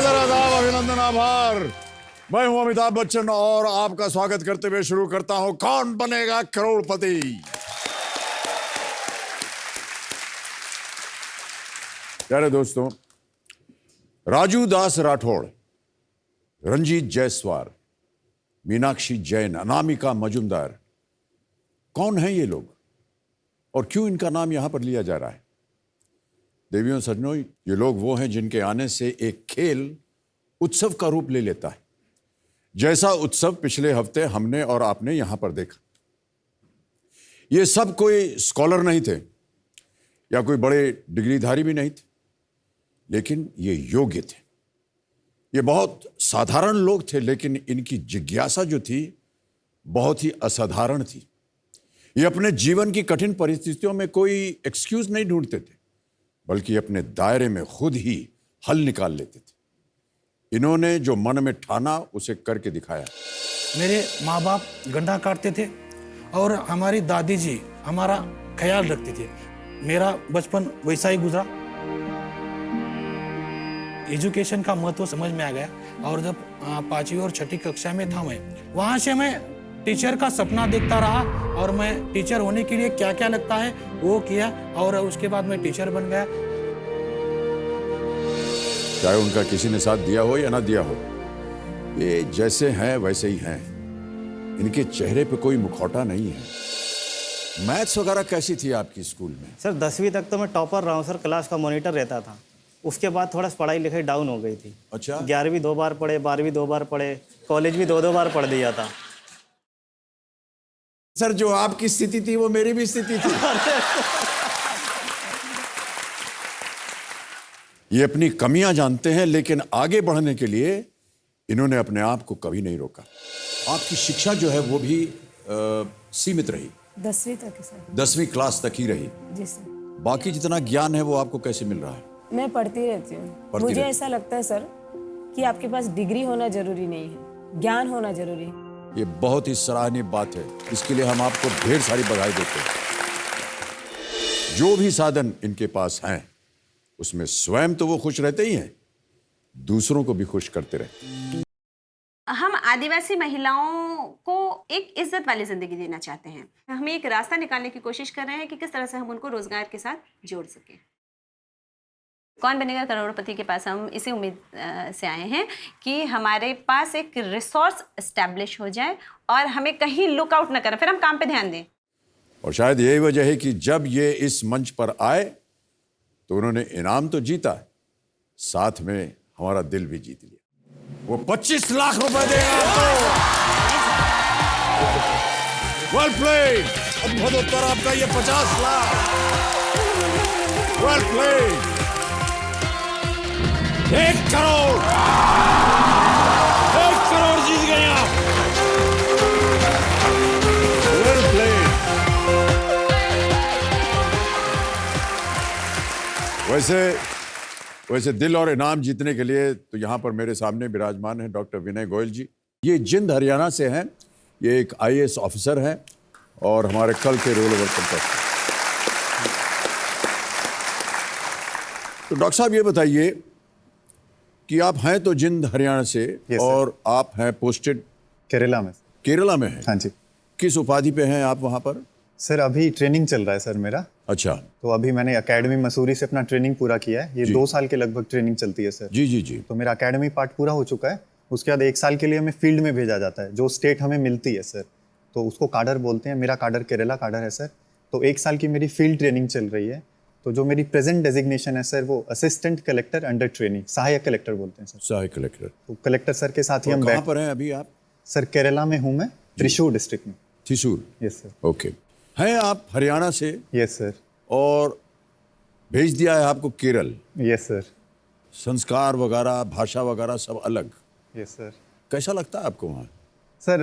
सादर आदाब, अभिनंदन, आभार। मैं हूं अमिताभ बच्चन और आपका स्वागत करते हुए शुरू करता हूं कौन बनेगा करोड़पति। प्यारे दोस्तों, राजू दास राठौड़, रंजीत जायसवाल, मीनाक्षी जैन, अनामिका मजुमदार, कौन हैं ये लोग और क्यों इनका नाम यहां पर लिया जा रहा है? देवियों सज्जनों, ये लोग वो हैं जिनके आने से एक खेल उत्सव का रूप ले लेता है, जैसा उत्सव पिछले हफ्ते हमने और आपने यहां पर देखा। ये सब कोई स्कॉलर नहीं थे या कोई बड़े डिग्रीधारी भी नहीं थे, लेकिन ये योग्य थे। ये बहुत साधारण लोग थे, लेकिन इनकी जिज्ञासा जो थी बहुत ही असाधारण थी। ये अपने जीवन की कठिन परिस्थितियों में कोई एक्सक्यूज नहीं ढूंढते थे, बल्कि अपने दायरे में खुद ही हल निकाल लेते थे। इन्होंने जो मन में ठाना उसे करके दिखाया। मेरे माँ बाप गन्ना काटते थे और हमारी दादी जी हमारा ख्याल रखती थी। मेरा बचपन वैसा ही गुजरा। एजुकेशन का महत्व समझ में आ गया और जब 5वीं और 6ठी कक्षा में था मैं, वहाँ से मैं टीचर का सपना देखता रहा और मैं टीचर होने के लिए क्या क्या लगता है वो किया और उसके बाद मैं टीचर बन गया। चाहे उनका किसी ने साथ दिया हो या ना दिया हो, ये जैसे हैं वैसे ही हैं। इनके चेहरे पे कोई मुखौटा नहीं है। मैथ्स वगैरह कैसी थी आपकी स्कूल में? सर 10वीं तक तो मैं टॉपर रहा हूँ सर, क्लास का मॉनिटर रहता था। उसके बाद थोड़ा पढ़ाई लिखाई डाउन हो गई थी। अच्छा। 11वीं 2 बार पढ़े, 12वीं 2 बार पढ़े, कॉलेज भी 2 बार पढ़ दिया था। सर जो आपकी स्थिति थी वो मेरी भी स्थिति थी। ये अपनी कमियां जानते हैं, लेकिन आगे बढ़ने के लिए इन्होंने अपने आप को कभी नहीं रोका। आपकी शिक्षा जो है वो भी सीमित रही। 10वीं तक है सर। 10वीं क्लास तक ही रही। जी सर। बाकी जितना ज्ञान है वो आपको कैसे मिल रहा है? मैं पढ़ती रहती हूँ। मुझे ऐसा लगता है सर कि आपके पास डिग्री होना जरूरी नहीं है, ज्ञान होना जरूरी है। ये बहुत ही सराहनीय बात है। इसके लिए हम आपको ढेर सारी बधाई देते हैं। जो भी साधन इनके पास हैं उसमें स्वयं तो वो खुश रहते ही हैं, दूसरों को भी खुश करते रहते हैं। हम आदिवासी महिलाओं को एक इज्जत वाली जिंदगी देना चाहते हैं। हमें एक रास्ता निकालने की कोशिश कर रहे हैं कि किस तरह से हम उनको रोजगार के साथ जोड़ सकें। कौन बनेगा करोड़पति के पास हम इसी उम्मीद से आए हैं कि हमारे पास एक रिसोर्स एस्टैब्लिश हो जाए और हमें कहीं लुक आउट न करें, फिर हम काम पे ध्यान दें। और शायद यही वजह है कि जब ये इस मंच पर आए तो उन्होंने इनाम तो जीता, साथ में हमारा दिल भी जीत लिया। वो 25 लाख रुपए देगा आपको। Well played. अद्भुत उत्तर आपका, ये 50 लाख। Well played. 1 करोड़। 1 करोड़ जीत गए आप। Well played. वैसे दिल और इनाम जीतने के लिए तो यहाँ पर मेरे सामने विराजमान हैं डॉक्टर विनय गोयल जी। ये जिंद हरियाणा से हैं। ये एक IAS ऑफिसर हैं और हमारे कल के रोल ओवर कंटेस्ट। तो डॉक्टर साहब ये बताइए कि आप हैं तो जिंद हरियाणा से और आप हैं पोस्टेड केरला में। केरला में हैं? हाँ जी। किस उपाधि पे हैं आप वहाँ पर? सर अभी ट्रेनिंग चल रहा है सर मेरा। अच्छा। तो अभी मैंने एकेडमी मसूरी से अपना ट्रेनिंग पूरा किया है। ये 2 साल के लगभग ट्रेनिंग चलती है सर। जी जी जी। तो मेरा एकेडमी पार्ट पूरा हो चुका है। उसके बाद 1 साल के लिए हमें फील्ड में भेजा जाता है, जो स्टेट हमें मिलती है सर, तो उसको काडर बोलते हैं। मेरा काडर केरला काडर है सर। तो 1 साल की मेरी फील्ड ट्रेनिंग चल रही है। तो जो मेरी प्रेजेंट डेजिग्नेशन है सर वो असिस्टेंट कलेक्टर अंडर ट्रेनिंग, सहायक कलेक्टर बोलते हैं सर। सहायक कलेक्टर। तो कलेक्टर सर के साथ ही हम कहाँ पर हैं अभी आप? सर केरला में हूँ मैं, त्रिशूर डिस्ट्रिक्ट में। त्रिशूर। Yes sir. ओके। हैं आप हरियाणा से? Yes sir. और भेज दिया है आपको केरल? Yes sir. संस्कार वगैरह, भाषा वगैरह सब अलग। Yes sir. कैसा लगता है आपको वहाँ? सर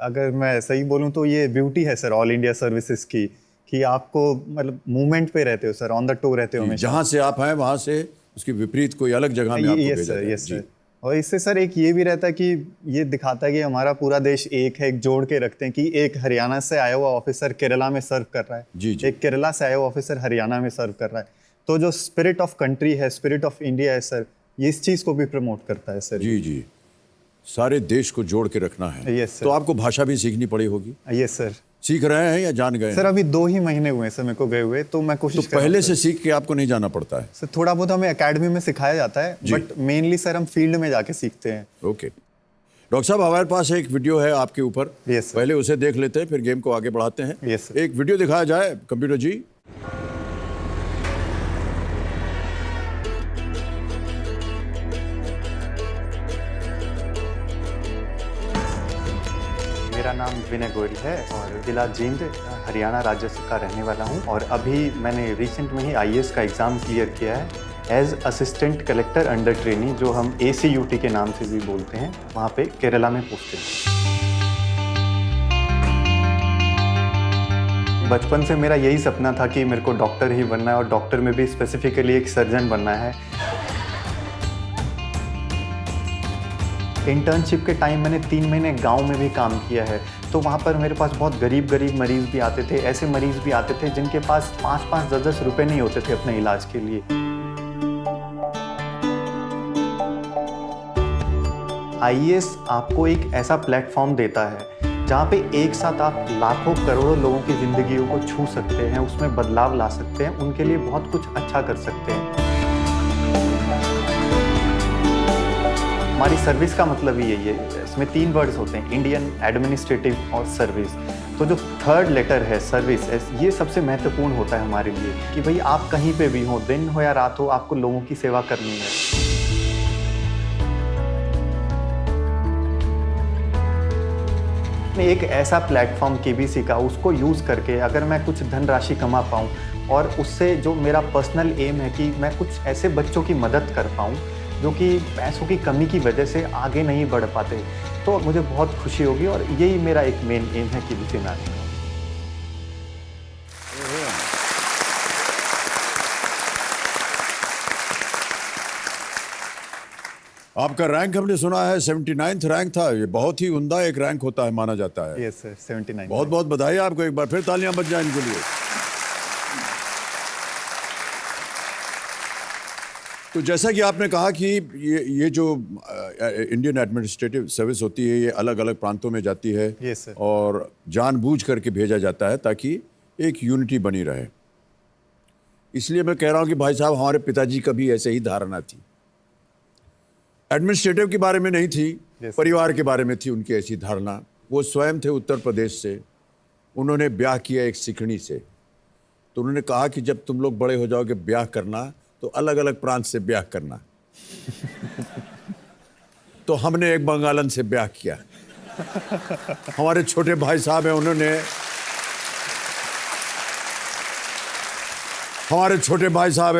अगर मैं सही बोलूँ तो ये ब्यूटी है सर ऑल इंडिया सर्विसेज की, कि आपको मतलब मूवमेंट पे रहते हो सर, ऑन द टो रहते हो हमेशा। जहाँ से आप हैं वहाँ से उसके विपरीत कोई अलग जगह में आपको भेजा जाता है। Yes sir. और इससे सर एक ये भी रहता है कि ये दिखाता है कि हमारा पूरा देश एक है, एक जोड़ के रखते हैं कि एक हरियाणा से आया हुआ ऑफिसर केरला में सर्व कर रहा है, जी जी। एक केरला से आया हुआ ऑफिसर हरियाणा में सर्व कर रहा है। तो जो स्पिरिट ऑफ कंट्री है, स्पिरिट ऑफ इंडिया है सर, ये इस चीज़ को भी प्रमोट करता है सर। जी जी, सारे देश को जोड़ के रखना है। Yes, sir. तो आपको भाषा भी सीखनी पड़ी होगी। Yes sir. सीख रहे हैं या जान गए सर अभी 2 ही महीने हुए हैं सर मेरे को गए हुए, तो मैं तो कोशिश कर रहा हूँ पहले सर। से सीख के आपको नहीं जाना पड़ता है। सर थोड़ा बहुत हमें एकेडमी में सिखाया जाता है, जी। बट मेनली सर हम फील्ड में जाके सीखते हैं। ओके डॉक्टर साहब, हमारे पास एक वीडियो है आपके ऊपर। Yes, sir. पहले उसे देख लेते हैं, फिर गेम को आगे बढ़ाते हैं। Yes, sir. एक वीडियो दिखाया जाए कंप्यूटर जी। मेरा नाम विनय गोयल है और जिला जींद हरियाणा राज्य का रहने वाला हूँ, और अभी मैंने रिसेंट में ही IAS का एग्ज़ाम क्लियर किया है as assistant collector under trainee, जो हम ACUT के नाम से भी बोलते हैं, वहाँ पे केरला में पोस्टेड हूँ। बचपन से मेरा यही सपना था कि मेरे को डॉक्टर ही बनना है, और डॉक्टर में भी स्पेसिफिकली एक सर्जन बनना है। इंटर्नशिप के टाइम मैंने 3 महीने गांव में भी काम किया है, तो वहाँ पर मेरे पास बहुत गरीब मरीज़ भी आते थे। ऐसे मरीज़ भी आते थे जिनके पास 5-5, 10-10 रुपये नहीं होते थे अपने इलाज के लिए। IAS आपको एक ऐसा प्लेटफॉर्म देता है जहाँ पे एक साथ आप लाखों करोड़ों लोगों की ज़िंदगियों को छू सकते हैं, उसमें बदलाव ला सकते हैं, उनके लिए बहुत कुछ अच्छा कर सकते हैं। हमारी सर्विस का मतलब ही यही है। इसमें 3 वर्ड्स होते हैं, इंडियन, एडमिनिस्ट्रेटिव और सर्विस। तो जो 3rd लेटर है सर्विस, ये सबसे महत्वपूर्ण होता है हमारे लिए, कि भाई आप कहीं पे भी हो, दिन हो या रात हो, आपको लोगों की सेवा करनी है। एक ऐसा प्लेटफॉर्म KBC का, उसको यूज़ करके अगर मैं कुछ धनराशि कमा पाऊँ, और उससे जो मेरा पर्सनल एम है कि मैं कुछ ऐसे बच्चों की मदद कर पाऊँ जो कि पैसों की कमी की वजह से आगे नहीं बढ़ पाते, तो मुझे बहुत खुशी होगी, और यही मेरा एक मेन एम है KBC में आने का। आपका रैंक हमने सुना है 79th रैंक था। ये बहुत ही उम्दा एक रैंक होता है, माना जाता है। Yes sir, 79। बहुत बहुत बधाई आपको, एक बार फिर तालियां बज जाएं इनके लिए। तो जैसा कि आपने कहा कि ये जो इंडियन एडमिनिस्ट्रेटिव सर्विस होती है, ये अलग अलग प्रांतों में जाती है। Yes, sir. और जानबूझ करके भेजा जाता है ताकि एक यूनिटी बनी रहे। इसलिए मैं कह रहा हूं कि भाई साहब, हमारे पिताजी का भी ऐसे ही धारणा थी। एडमिनिस्ट्रेटिव के बारे में नहीं थी, Yes, परिवार के बारे में थी उनकी ऐसी धारणा। वो स्वयं थे उत्तर प्रदेश से, उन्होंने ब्याह किया एक सिकड़ी से। तो उन्होंने कहा कि जब तुम लोग बड़े हो जाओगे ब्याह करना, तो अलग अलग प्रांत से ब्याह करना। तो हमने एक बंगालन से ब्याह किया। हमारे छोटे भाई साहब हैं,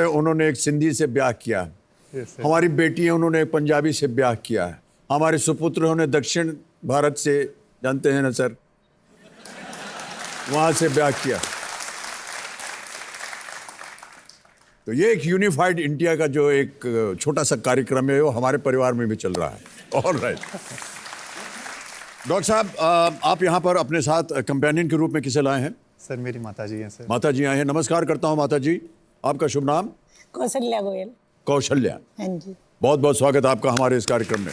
उन्होंने एक सिंधी से ब्याह किया। Yes, sir. हमारी बेटी है, उन्होंने एक पंजाबी से ब्याह किया है। हमारे सुपुत्र ने दक्षिण भारत से, जानते हैं ना सर, वहां से ब्याह किया। तो ये एक यूनिफाइड इंडिया का जो एक छोटा सा कार्यक्रम है, वो हमारे परिवार में भी चल रहा है। ऑलराइट डॉक्टर साहब, आप यहाँ पर अपने साथ कंपेनियन के रूप में किसे लाए हैं? सर मेरी माताजी हैं सर। माता जी आए हैं। नमस्कार करता हूँ माता जी। आपका शुभ नाम? कौशल्या गोयल। कौशल्या, हाँ जी। बहुत बहुत स्वागत आपका हमारे इस कार्यक्रम में।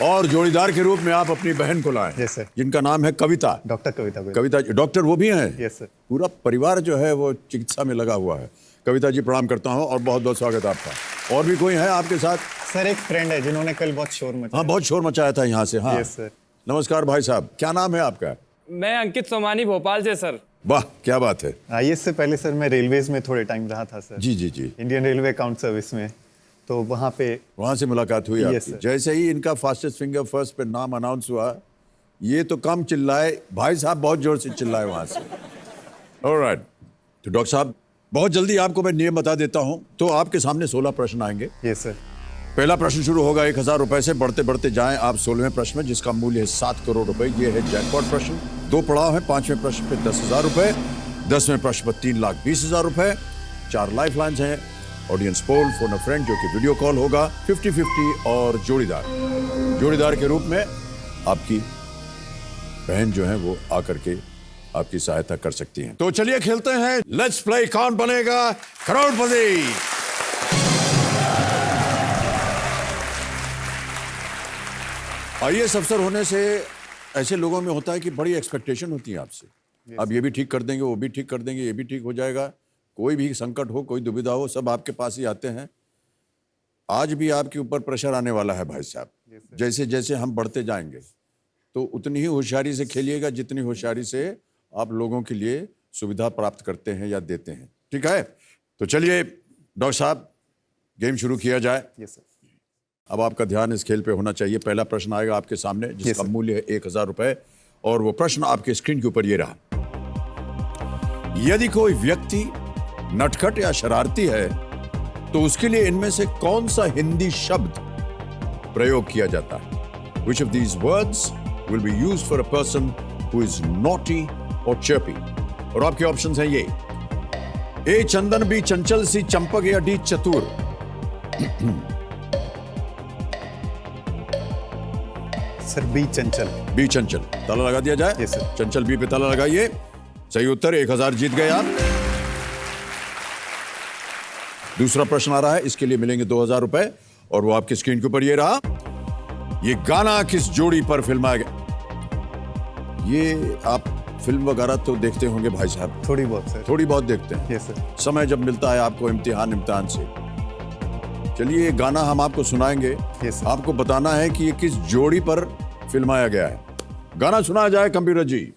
और जोड़ीदार के रूप में आप अपनी बहन को लाए, Yes, sir. जिनका नाम है कविता। डॉक्टर कविता गोयल। कविता जी डॉक्टर वो भी हैं? Yes, sir. पूरा परिवार जो है वो चिकित्सा में लगा हुआ है। कविता जी प्रणाम करता हूँ और बहुत बहुत स्वागत आपका। और भी कोई है आपके साथ? सर एक फ्रेंड है जिन्होंने कल बहुत शोर मचाया। हाँ, बहुत शोर मचाया था यहाँ से। हाँ Yes, sir. नमस्कार भाई साहब, क्या नाम है आपका? मैं अंकित सोमानी, भोपाल से सर। वाह, क्या बात है। IAS से पहले सर मैं रेलवेज में थोड़े टाइम रहा था सर। जी जी जी। इंडियन रेलवे अकाउंट सर्विस में, तो वहाँ पे वहाँ से मुलाकात हुई Yes, आपकी। sir. जैसे ही इनका फास्टेस्ट फिंगर फर्स्ट पे नाम अनाउंस हुआ, ये तो कम चिल्लाए, भाई साहब बहुत जोर से चिल्लाए वहाँ से। ऑलराइट, तो डॉक्टर साहब बहुत जल्दी आपको मैं नियम बता देता हूँ। तो आपके सामने 16 प्रश्न आएंगे। Yes sir. पहला प्रश्न शुरू होगा 1000 रुपए से, बढ़ते बढ़ते जाएं आप 16वें प्रश्न में, जिसका मूल्य है 7 करोड़ रुपए। ये है जैकपॉट प्रश्न। 2 पड़ाव है। 5वें प्रश्न पे 10,000 रुपए, 10वें प्रश्न पर 3,20,000 रुपए। 4 लाइफ लाइन्स हैं, audience poll, phone a friend जो कि वीडियो कॉल होगा, 50-50 और जोड़ीदार के रूप में आपकी बहन जो है वो आकर के आपकी सहायता कर सकती हैं। तो चलिए खेलते हैं, लेट्स प्ले कौन बनेगा करोड़पति। आईएएस अफसर होने से ऐसे लोगों में होता है कि बड़ी एक्सपेक्टेशन होती है आपसे। आप ये भी ठीक कर देंगे, वो भी ठीक कर देंगे, ये भी ठीक हो जाएगा। कोई भी संकट हो, कोई दुविधा हो, सब आपके पास ही आते हैं। आज भी आपके ऊपर प्रेशर आने वाला है भाई साहब। जैसे जैसे हम बढ़ते जाएंगे तो उतनी ही होशियारी से खेलिएगा जितनी होशियारी से आप लोगों के लिए सुविधा प्राप्त करते हैं या देते हैं। ठीक है, तो चलिए डॉक्टर साहब, गेम शुरू किया जाए। Yes sir. अब आपका ध्यान इस खेल पे होना चाहिए। पहला प्रश्न आएगा आपके सामने जिसका मूल्य है 1000 रुपए, और वो प्रश्न आपके स्क्रीन के ऊपर ये रहा। यदि कोई व्यक्ति नटखट या शरारती है तो उसके लिए इनमें से कौन सा हिंदी शब्द प्रयोग किया जाता है? Which of these words will be used for a person who is naughty or chirpy? और आपके ऑप्शंस हैं ये: ए चंदन, बी चंचल, सी चंपक, या डी चतुर। सर बी चंचल। बी चंचल। ताला लगा दिया जाए? Yes sir. चंचल बी पे ताला लगाइए। सही उत्तर, 1000 जीत गए आप। दूसरा प्रश्न आ रहा है, इसके लिए मिलेंगे 2000 रुपए, और वो आपकी स्क्रीन के ऊपर ये रहा। ये गाना किस जोड़ी पर फिल्माया गया? ये आप फिल्म वगैरह तो देखते होंगे भाई साहब? थोड़ी बहुत सर। थोड़ी बहुत देखते हैं। Yes sir. समय जब मिलता है आपको इम्तिहान से। चलिए, ये गाना हम आपको सुनाएंगे। Yes sir. आपको बताना है कि ये किस जोड़ी पर फिल्माया गया है। गाना सुनाया जाए कंप्यूटर जी।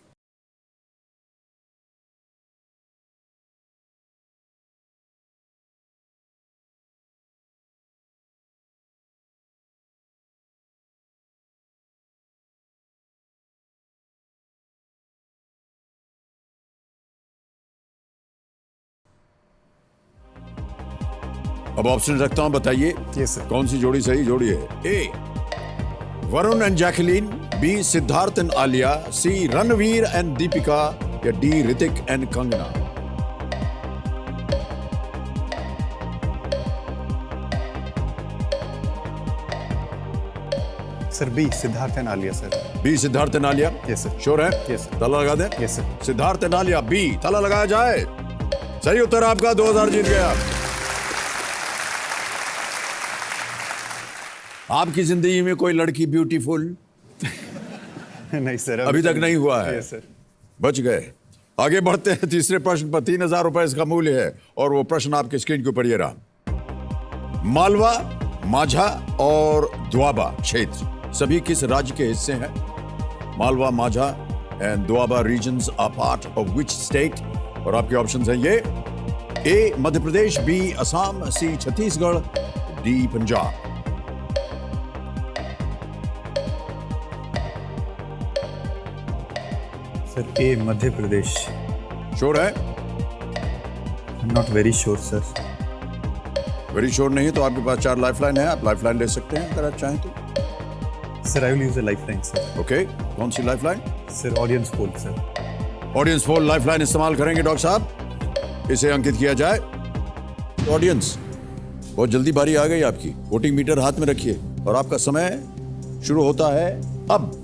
अब ऑप्शन रखता हूं, बताइए यस सर। कौन सी जोड़ी सही जोड़ी है? A Varun and Jacqueline, B Siddharth and Alia, C Ranveer and Deepika, या D Hrithik and Kangana. Sir B Siddharth and Alia sir. B Siddharth and Alia. Yes sir. Sure है? Yes sir. ताला लगा दें? Yes sir. Siddharth and Alia, B, ताला लगाया जाए। सही उत्तर आपका, 2000 जीत गया। आपकी जिंदगी में कोई लड़की ब्यूटीफुल नहीं सर, अभी तक नहीं हुआ है? Yes sir. बच गए। आगे बढ़ते हैं तीसरे प्रश्न पर। 3000 रुपए इसका मूल्य है, और वो प्रश्न आपके स्क्रीन के ऊपर ये रहा। मालवा, माझा और द्वाबा क्षेत्र सभी किस राज्य के हिस्से हैं? Malwa, Majha and Doaba regions are part of which state? और आपके ऑप्शंस हैं ये: A Madhya Pradesh, B Assam, C Chhattisgarh, D Punjab. Sir A Madhya Pradesh. Sure है? Not very sure sir. Very sure नहीं तो आपके पास 4 लाइफलाइन है, आप लाइफलाइन ले सकते हैं अगर आप चाहें तो। Sir I will use a lifeline sir. Okay, कौन सी lifeline? Sir audience poll sir. Audience poll lifeline इस्तेमाल करेंगे डॉक्टर साहब। इसे अंकित किया जाए। ऑडियंस, बहुत जल्दी बारी आ गई आपकी। वोटिंग मीटर हाथ में रखिए और आपका समय शुरू होता है अब।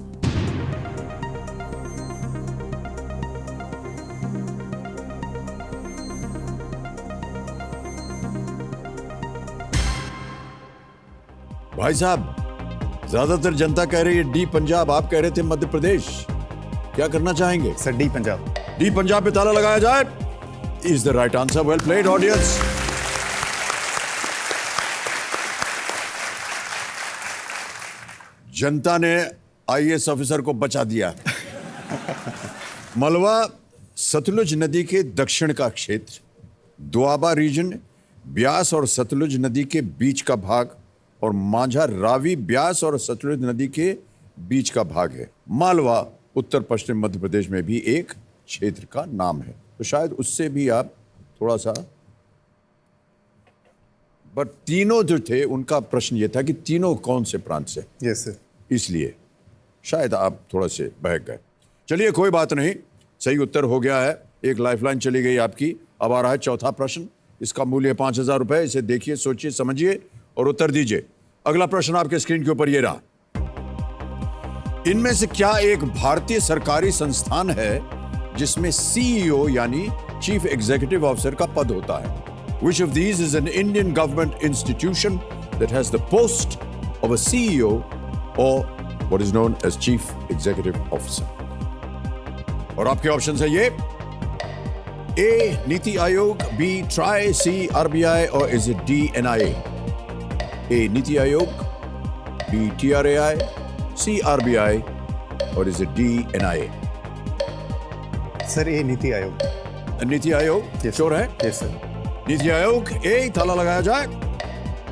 भाई साहब, ज्यादातर जनता कह रही है डी पंजाब, आप कह रहे थे मध्य प्रदेश। क्या करना चाहेंगे? Sir D Punjab. D Punjab पे ताला लगाया जाए। Is the right answer. Well played audience. जनता ने आईएएस ऑफिसर को बचा दिया। मलवा सतलुज नदी के दक्षिण का क्षेत्र, दोआबा रीजन ब्यास और सतलुज नदी के बीच का भाग, और माझा रावी ब्यास और सतलुज नदी के बीच का भाग है। मालवा उत्तर पश्चिम मध्य प्रदेश में भी एक क्षेत्र का नाम है। तो शायद उससे भी आप थोड़ा सा, बट तीनों जो थे उनका प्रश्न ये था कि तीनों कौन से प्रांत से, यस सर। इसलिए शायद आप थोड़ा से बहक गए। चलिए कोई बात नहीं, सही उत्तर हो गया है। एक लाइफलाइन चली गई आपकी। अब आ रहा है चौथा प्रश्न। इसका मूल्य 5000 रुपए। इसे देखिए, सोचिए, समझिए और उत्तर दीजिए। अगला प्रश्न आपके स्क्रीन के ऊपर ये रहा। इनमें से क्या एक भारतीय सरकारी संस्थान है जिसमें सीईओ यानी चीफ एग्जीक्यूटिव ऑफिसर का पद होता है? Which of these is an Indian government institution that has the post of a CEO or what is known as Chief Executive Officer. और आपके ऑप्शन है ये A. NITI Aayog, B. Try, C. RBI और is it D. NIA? A. NITI Aayog, B. TRAI, C. RBI और is it D. NIA? Sir ये NITI Aayog. NITI Aayog sure है? Yes sir. NITI Aayog ए, ताला लगाया जाए।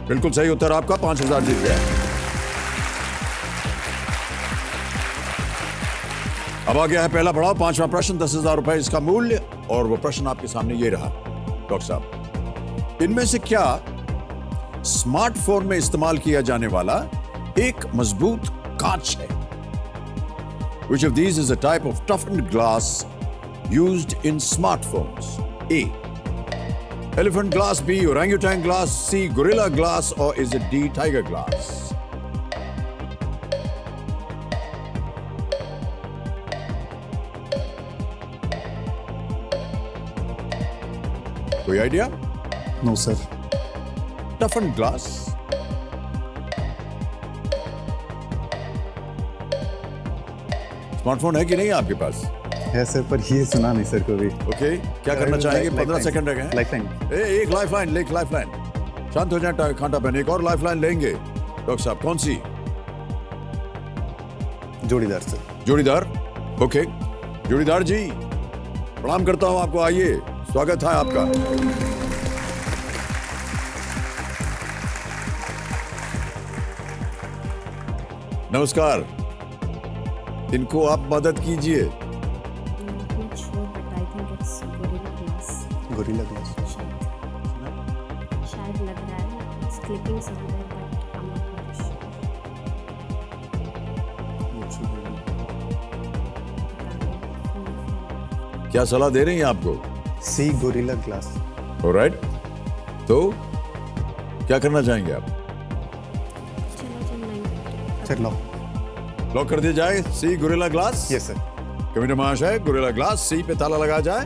बिल्कुल सही उत्तर आपका, 5,000 जीत गया। अब आ गया है पहला पड़ाव, 5वां प्रश्न, 10,000 रुपए इसका मूल्य और वो प्रश्न आपके सामने ये रहा। डॉक्टर साहब, इनमें से क्या स्मार्टफोन में इस्तेमाल किया जाने वाला एक मजबूत कांच है? Which of these is a type of toughened glass used in smartphones? A. Elephant glass, B. Orangutan glass, C. Gorilla glass or is it D. Tiger glass? कोई idea? No sir. Toughened glass. Smartphone है कि नहीं आपके पास? है sir, पर ये सुना नहीं सर कभी। ओके, क्या करना चाहेंगे? 15 सेकंड रह गए हैं। लाइफलाइन। एक लाइफलाइन। शांत हो जाए कांटा पहने, एक और लाइफलाइन लेंगे। डॉक्टर साहब कौन सी? जोड़ीदार सर। जोड़ीदार। ओके, जोड़ीदार जी प्रणाम करता हूं आपको, आइए, स्वागत है आपका। नमस्कार, इनको आप मदद कीजिए। Gorilla glass. शायद लग रहा है clipping somewhere but I am not sure. क्या सलाह दे रही हैं आपको? सी गोरिल्ला ग्लास। ऑलराइट, तो क्या करना चाहेंगे आप? सर लॉक कर दिया जाए C gorilla glass? Yes sir. Commissioner महाशय, गोरिल्ला ग्लास सी पे ताला लगाया जाए।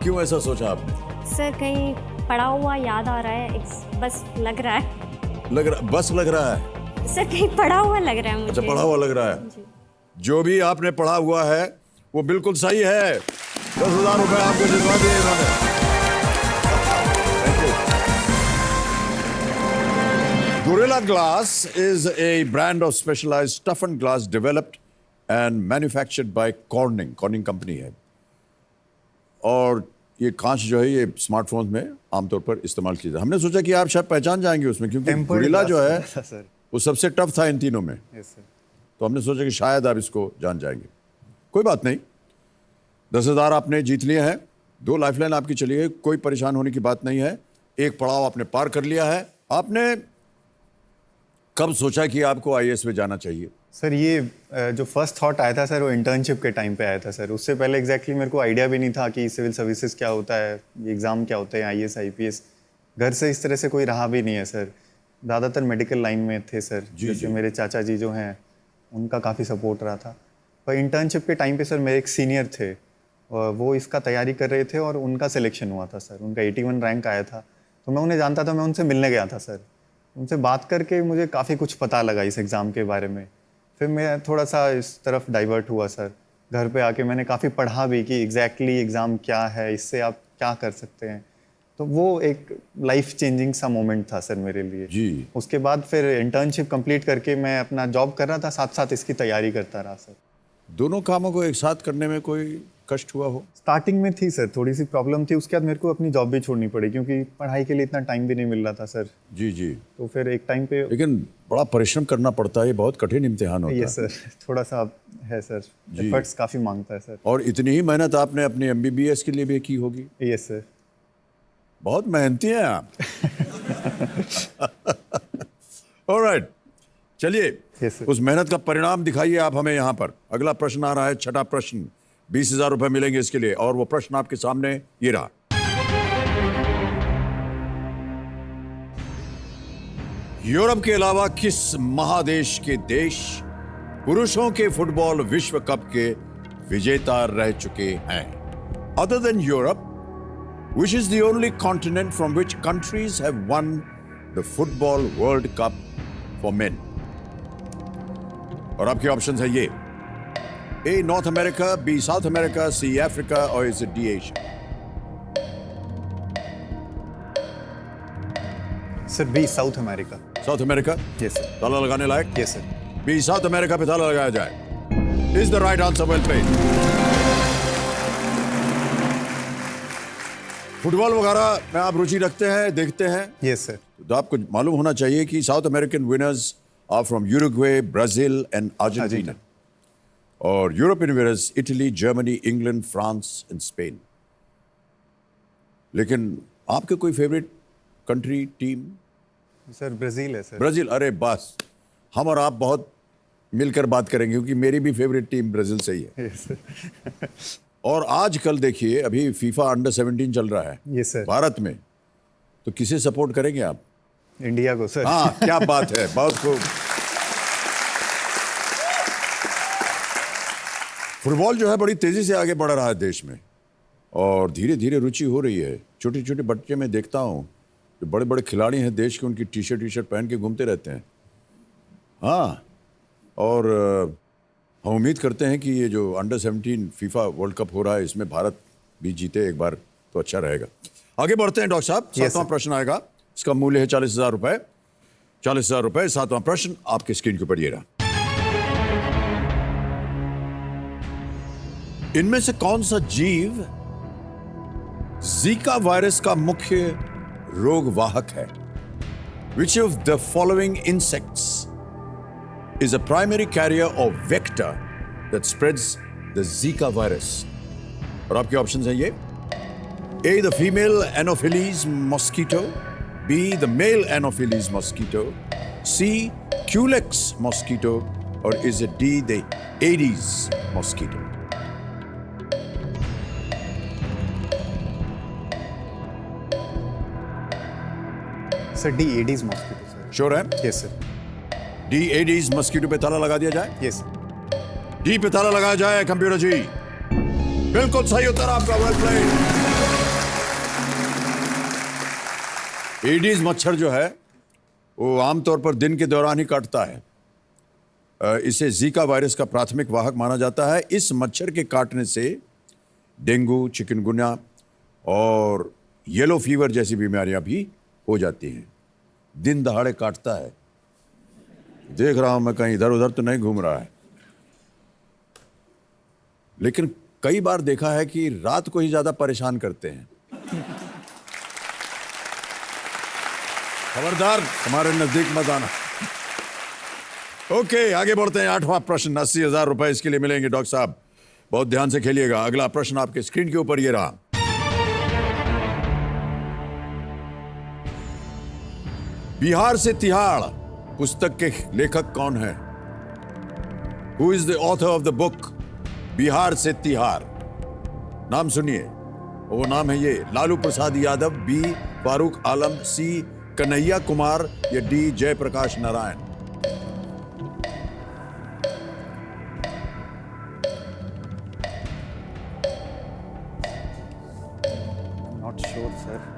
क्यों ऐसा सोचा आपने? सर कहीं पड़ा हुआ याद आ रहा है, बस लग रहा है। बस लग रहा है? सर कहीं पड़ा हुआ लग रहा है मुझे। अच्छा, पढ़ा हुआ लग रहा है। जो भी आपने पढ़ा हुआ है वो बिल्कुल सही है। 10,000 रुपए आपको जितवा दिए इन्होंने। Gorilla Glass is a brand of specialized toughened glass developed and manufactured by Corning. Corning company है। और ये कांच जो है ये स्मार्टफोन में आमतौर पर इस्तेमाल किया जाता है। हमने सोचा कि आप शायद पहचान जाएंगे उसमें, क्योंकि गोरिल्ला जो है सर वो सबसे टफ था इन तीनों में। Yes sir. तो हमने सोचा कि शायद आप इसको जान जाएंगे। कोई बात नहीं, 10,000 आपने जीत लिए हैं। 2 लाइफलाइन आपकी चली गई, कोई परेशान होने की बात नहीं है। एक पड़ाव आपने पार कर लिया है। आपने कब सोचा कि आपको आईएएस में जाना चाहिए? सर ये जो फर्स्ट थॉट आया था सर वो इंटर्नशिप के टाइम पे आया था सर। उससे पहले एग्जैक्टली मेरे को आइडिया भी नहीं था कि सिविल सर्विसेज क्या होता है, ये एग्ज़ाम क्या होते हैं, आईएएस आईपीएस। घर से इस तरह से कोई रहा भी नहीं है सर। ज़्यादातर मेडिकल लाइन में थे सर। जैसे मेरे चाचा जी जो हैं उनका काफ़ी सपोर्ट रहा था। पर इंटर्नशिप के टाइम पे सर मेरे एक सीनियर थे, वो इसका तैयारी कर रहे थे और उनका सिलेक्शन हुआ था सर। उनका 81 रैंक आया था, तो मैं उन्हें जानता था। मैं उनसे मिलने गया था सर। उनसे बात करके मुझे काफ़ी कुछ पता लगा इस एग्ज़ाम के बारे में। फिर मैं थोड़ा सा इस तरफ डाइवर्ट हुआ सर। घर पे आके मैंने काफ़ी पढ़ा भी कि एग्जैक्टली एग्ज़ाम क्या है, इससे आप क्या कर सकते हैं। तो वो एक लाइफ चेंजिंग सा मोमेंट था सर मेरे लिए जी। उसके बाद फिर इंटर्नशिप कंप्लीट करके मैं अपना जॉब कर रहा था, साथ साथ इसकी तैयारी करता रहा सर। दोनों कामों को एक साथ करने में कोई कष्ट हुआ हो? स्टार्टिंग में थी सर, थोड़ी सी प्रॉब्लम थी। उसके बाद मेरे को अपनी जॉब भी छोड़नी पड़ी क्योंकि पढ़ाई के लिए इतना टाइम भी नहीं मिल रहा था सर। जी जी। तो फिर एक टाइम पे लेकिन बड़ा परिश्रम करना पड़ता है, ये बहुत कठिन इम्तिहान होता है। ये सर थोड़ा सा है सर, एफर्ट्स काफ़ी मांगता है सर। और इतनी ही मेहनत आपने अपने एमबीबीएस के लिए भी की होगी? Yes sir. बहुत मेहनती हैं आप। ऑलराइट, चलिए Yes, sir. उस मेहनत का परिणाम दिखाइए आप हमें यहाँ पर। अगला प्रश्न आ रहा है, छठा प्रश्न। 20,000 रुपए मिलेंगे इसके लिए और वो प्रश्न आपके सामने ये रहा। यूरोप के अलावा किस महादेश के देश पुरुषों के फुटबॉल विश्व कप के विजेता रह चुके हैं? Other than Europe, which is the only continent from which countries have won the football world cup for men? और आपके ऑप्शंस है ये: A North America, B South America, C Africa और is D Asia? Sir B South America. South America yes sir. ताला लगाने लायक? Yes sir. B South America पे ताला लगाया जाए। Is the right answer, well played. Football वगैरह में आप रुचि रखते हैं, देखते हैं? Yes sir. तो आपको मालूम होना चाहिए कि South American winners are from Uruguay, Brazil and Argentina, और European winners Italy, Germany, England, France and Spain. लेकिन आपके कोई favourite country, team? Sir Brazil है सर। ब्राजील? अरे बस, हम और आप बहुत मिलकर बात करेंगे, क्योंकि मेरी भी फेवरेट टीम ब्राजील से ही है। Yes sir. और आजकल देखिए, अभी फीफा अंडर 17 चल रहा है यस सर। भारत में, तो किसे सपोर्ट करेंगे आप? इंडिया को सर। हाँ, क्या बात है, बहुत खूब। फुटबॉल जो है बड़ी तेजी से आगे बढ़ रहा है देश में, और धीरे धीरे रुचि हो रही है। छोटे छोटे बच्चे मैं देखता हूँ, जो बड़े बड़े खिलाड़ी हैं देश के, उनकी टी शर्ट पहन के घूमते रहते हैं। हाँ, और हम उम्मीद करते हैं कि ये जो अंडर 17 फीफा वर्ल्ड कप हो रहा है, इसमें भारत भी जीते एक बार तो अच्छा रहेगा। आगे बढ़ते हैं डॉक्टर साहब। Yes, सातवां प्रश्न आएगा, इसका मूल्य है 40,000 रुपए। 40,000 रुपए। सातवां प्रश्न आपके स्क्रीन के ऊपर ये रहा। इनमें से कौन सा जीव जीका वायरस का मुख्य रोगवाहक है? Which of the following insects is a primary carrier or vector that spreads the Zika virus? और आपके ऑप्शंस हैं ये: A, the female Anopheles mosquito, B, the male Anopheles mosquito, C, Culex mosquito, or is it D, the Aedes mosquito? Sir D Aedes mosquito sir. Sure है? Yes sir. D, Aedes mosquito पे ताला लगा दिया जाए? Yes. D पे ताला लगाया जाए कंप्यूटर जी। बिल्कुल सही उत्तर आपका, वेल प्लेड। एडीज मच्छर जो है वो आमतौर पर दिन के दौरान ही काटता है। इसे जीका वायरस का प्राथमिक वाहक माना जाता है। इस मच्छर के काटने से डेंगू, चिकनगुनिया और येलो फीवर जैसी बीमारियां भी हो जाती हैं। दिन दहाड़े काटता है। देख रहा हूं मैं, कहीं इधर उधर तो नहीं घूम रहा है, लेकिन कई बार देखा है कि रात को ही ज्यादा परेशान करते हैं। खबरदार, हमारे नजदीक मत आना। ओके, आगे बढ़ते हैं। आठवां प्रश्न, 80,000 रुपए इसके लिए मिलेंगे। डॉक्टर साहब बहुत ध्यान से खेलिएगा। अगला प्रश्न आपके स्क्रीन के ऊपर ये रहा। बिहार से तिहाड़ पुस्तक के लेखक कौन है? Who is the author of the book Bihar से तिहाड़? नाम सुनिए, वो नाम है ये: लालू प्रसाद यादव, बी फारूक आलम, सी कन्हैया कुमार, या D Jayaprakash Narayan? Not sure sir.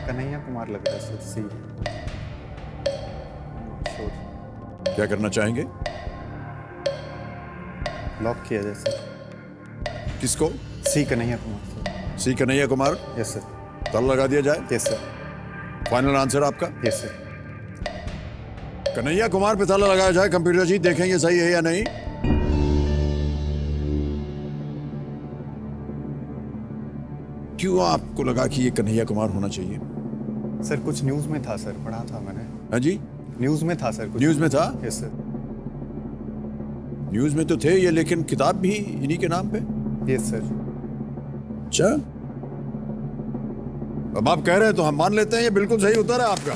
Kanhaiya Kumar लग रहा है सर। सी। Not sure. क्या करना चाहेंगे? लॉक किया जाए सर। किसको? C Kanhaiya Kumar sir. C Kanhaiya Kumar? Yes sir. ताला लगा दिया जाए? Yes sir. फाइनल आंसर आपका? Yes sir. कन्हैया कुमार पे ताला लगाया जाए। कंप्यूटर जी देखेंगे सही है या नहीं। क्यों आपको लगा कि ये कन्हैया कुमार होना चाहिए? सर कुछ न्यूज़ में था सर, पढ़ा था मैंने। हाँ जी, न्यूज़ में था सर कुछ। न्यूज़ में था? Yes sir. न्यूज़ में तो थे ये, लेकिन किताब भी इन्हीं के नाम पे? Yes sir. अच्छा, अब आप कह रहे हैं तो हम मान लेते हैं ये बिल्कुल सही उत्तर है आपका।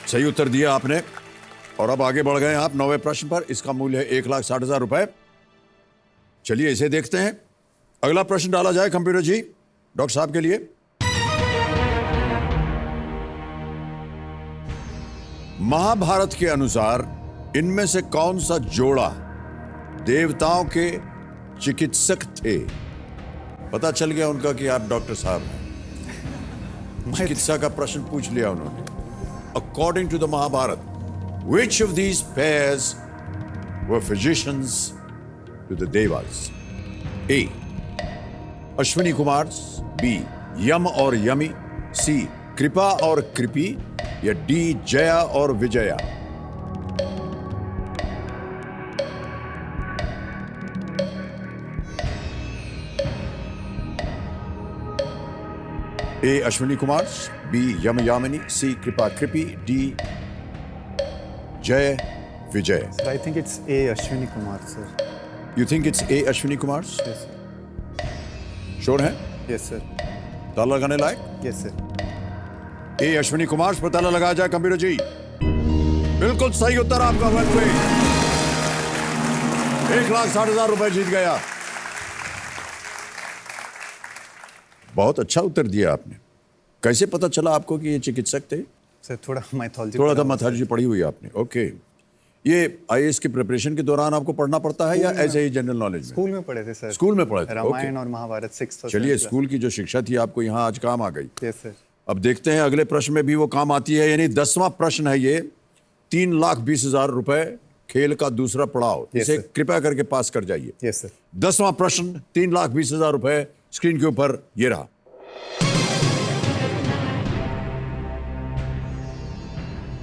सही उत्तर दिया आपने, और अब आगे बढ़ गए आप 9वें प्रश्न पर। इसका मूल्य है 1,60,000 रुपए। चलिए इसे देखते हैं। अगला प्रश्न डाला जाए कंप्यूटर जी डॉक्टर साहब के लिए। महाभारत के अनुसार इनमें से कौन सा जोड़ा देवताओं के चिकित्सक थे। पता चल गया उनका कि आप डॉक्टर साहब हैं। चिकित्सा का प्रश्न पूछ लिया उन्होंने। According to the Mahabharata, which of these pairs were physicians to the devas? A. Ashwini Kumar, B. यम और यमी, C. कृपा और कृपी, या D. जया और Vijaya. A. Ashwini Kumar, B. Yama Yamini, C. कृपा Kripi, D. Jay Vijay. Sir I think it's A Ashwini Kumar sir. You think it's A. Ashwini Kumar? Yes sir. Sure है? Yes sir. ताला लगाने लायक? Yes sir. A Ashwini Kumar पर ताला लगाया जाए कंप्यूटर जी। बिल्कुल सही उत्तर आपका। 1,60,000 रुपए जीत गया। बहुत अच्छा उत्तर दिया आपने। कैसे पता चला आपको कि ये चिकित्सक थे? सर थोड़ा मैथोलॉजी थोड़ा सा मैथोलॉजी पढ़ी हुई है आपने। ओके, ये आईएएस की प्रिपरेशन के दौरान आपको पढ़ना पड़ता है या ऐसे ही जनरल नॉलेज में? स्कूल में पढ़े थे सर। स्कूल में पढ़े थे। रामायण ओके। और महाभारत 6th। चलिए, स्कूल की जो शिक्षा थी आपको यहाँ आज काम आ गई। Yes sir. अब देखते हैं अगले प्रश्न में भी वो काम आती है। यानी 10वां प्रश्न है ये। 3,20,000 रुपए, खेल का दूसरा पड़ाव। Yes, इसे sir. कृपया करके पास कर जाइए। Yes sir. 10वां प्रश्न, 3,20,000 रुपए स्क्रीन के ऊपर ये रहा।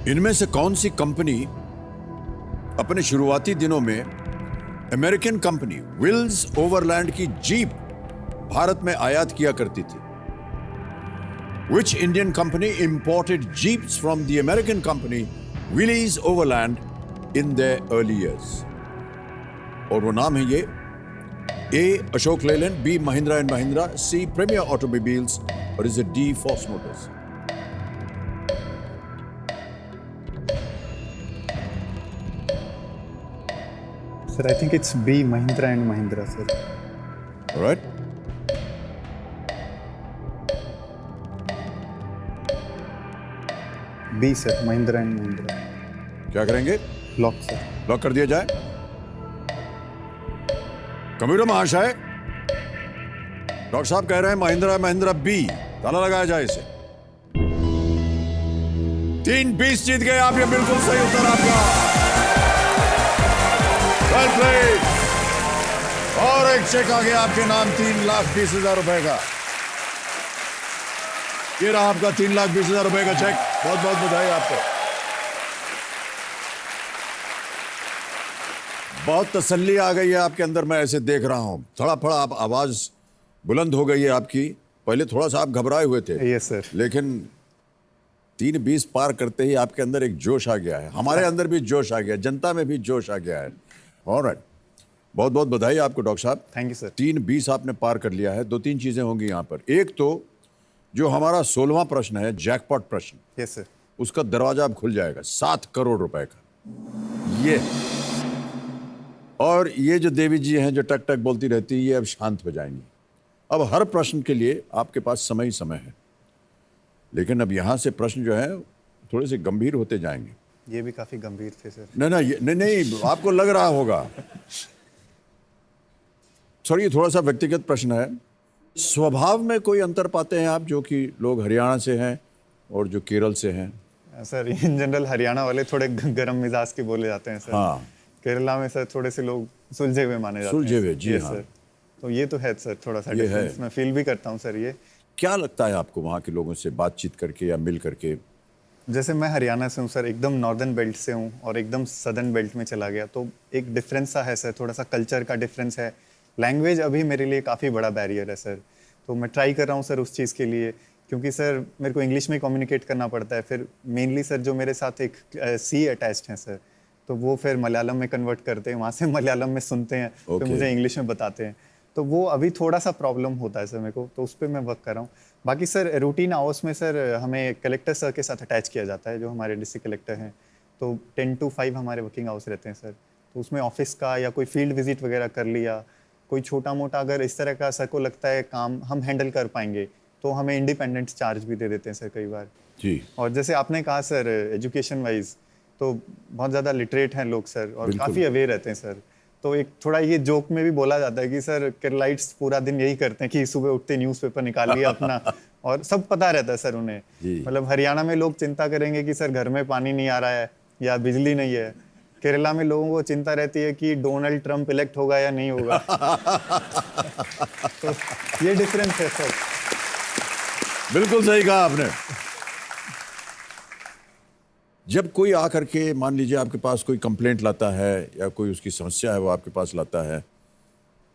इनमें से कौन सी कंपनी अपने शुरुआती दिनों में अमेरिकन कंपनी विल्स ओवरलैंड की जीप भारत में आयात किया करती थी? Which Indian company imported jeeps from the American company Willys Overland in their early years? और वो नाम है ये। A. Ashok Leyland, B. Mahindra and Mahindra, C. Premier Automobiles, और is D. Fox Motors. Sir I think it's B Mahindra and Mahindra sir. Alright? B sir, Mahindra and Mahindra. क्या करेंगे? Lock sir. Lock कर दिया जाए। कंप्यूटर महाशय, डॉक्टर साहब कह रहे हैं महिंद्रा महिंद्रा बी। ताला लगाया जाए इसे। 3,20 जीत गए आप। ये बिल्कुल सही उत्तर आपका। Well played। और एक चेक आ गया आपके नाम 3,20,000 रुपए का। ये रहा आपका 3,20,000 रुपए का चेक। बहुत बहुत बधाई आपको। बहुत तसल्ली आ गई है आपके अंदर, मैं ऐसे देख रहा हूं। थोड़ा थोड़ा आप आवाज बुलंद हो गई है आपकी। पहले थोड़ा सा आप घबराए हुए थे। Yes sir. लेकिन 3,20 पार करते ही आपके अंदर एक जोश आ गया है। हमारे अंदर भी जोश आ गया, जनता में भी जोश आ गया है। ऑलराइट, बहुत बहुत बधाई आपको डॉक्टर साहब। Thank you sir. 3,20 आपने पार कर लिया है। 2-3 चीजें होंगी यहाँ पर। एक तो जो हमारा 16वां प्रश्न है, जैकपॉट प्रश्न, यस सर। उसका दरवाजा अब खुल जाएगा 7 करोड़ रुपए का। ये और ये जो देवी जी हैं जो टक टक बोलती रहती है, ये अब शांत हो जाएंगी। अब हर प्रश्न के लिए आपके पास समय ही समय है। लेकिन अब यहाँ से प्रश्न जो है थोड़े से गंभीर होते जाएंगे। ये भी काफी गंभीर थे सर। नहीं, आपको लग रहा होगा। सर, ये थोड़ा सा व्यक्तिगत प्रश्न है। स्वभाव में कोई अंतर पाते हैं आप, जो कि लोग हरियाणा से हैं और जो केरल से हैं? सर इन जनरल हरियाणा वाले थोड़े गर्म मिजाज के बोले जाते हैं सर। हाँ। केरला में सर थोड़े से लोग सुलझे हुए माने जाते हैं। सुलझे हुए, जी Yes, हाँ। सर। तो ये तो है सर, थोड़ा सा ये है। डिफरेंस मैं फील भी करता हूँ सर। ये क्या लगता है आपको वहाँ के लोगों से बातचीत करके या मिल करके? जैसे मैं हरियाणा से हूँ सर, एकदम नॉर्दर्न बेल्ट से हूँ और एकदम सदर्न बेल्ट में चला गया, तो एक डिफरेंस सा है सर। थोड़ा सा कल्चर का डिफरेंस है। लैंग्वेज अभी मेरे लिए काफ़ी बड़ा बैरियर है सर। तो मैं ट्राई कर रहा हूँ सर उस चीज़ के लिए, क्योंकि सर मेरे को इंग्लिश में कम्युनिकेट करना पड़ता है। फिर मेनली सर जो मेरे साथ एक सी अटैच्ड हैं सर, तो वो फिर मलयालम में कन्वर्ट करते हैं, वहाँ से मलयालम में सुनते हैं, फिर मुझे इंग्लिश में बताते हैं। तो वो अभी थोड़ा सा प्रॉब्लम होता है सर मेरे को, तो उस पर मैं वर्क कर रहा हूँ। बाकी सर रूटीन आवर्स में सर हमें कलेक्टर सर के साथ अटैच किया जाता है, जो हमारे डिस्ट्रिक्ट कलेक्टर हैं। तो 10 to 5 हमारे वर्किंग आवर्स रहते हैं सर। तो उसमें ऑफिस का या कोई फील्ड विजिट वगैरह कर लिया, कोई छोटा मोटा अगर इस तरह का सर को लगता है काम हम हैंडल कर पाएंगे, तो हमें इंडिपेंडेंट चार्ज भी दे देते हैं सर कई बार। जी। और जैसे आपने कहा सर एजुकेशन वाइज, तो बहुत ज़्यादा लिटरेट हैं लोग सर और काफ़ी अवेयर रहते हैं सर। तो एक थोड़ा ये जोक में भी बोला जाता है कि सर केरलाइट्स पूरा दिन यही करते हैं कि सुबह उठते न्यूज़पेपर निकाल लिया अपना और सब पता रहता है सर उन्हें। मतलब हरियाणा में लोग चिंता करेंगे कि सर घर में पानी नहीं आ रहा है या बिजली नहीं है, केरला में लोगों को चिंता रहती है कि डोनाल्ड ट्रंप इलेक्ट होगा या नहीं होगा। तो ये डिफरेंस है सर। बिल्कुल सही कहा आपने। जब कोई आकर के मान लीजिए आपके पास कोई कंप्लेंट लाता है या कोई उसकी समस्या है वो आपके पास लाता है,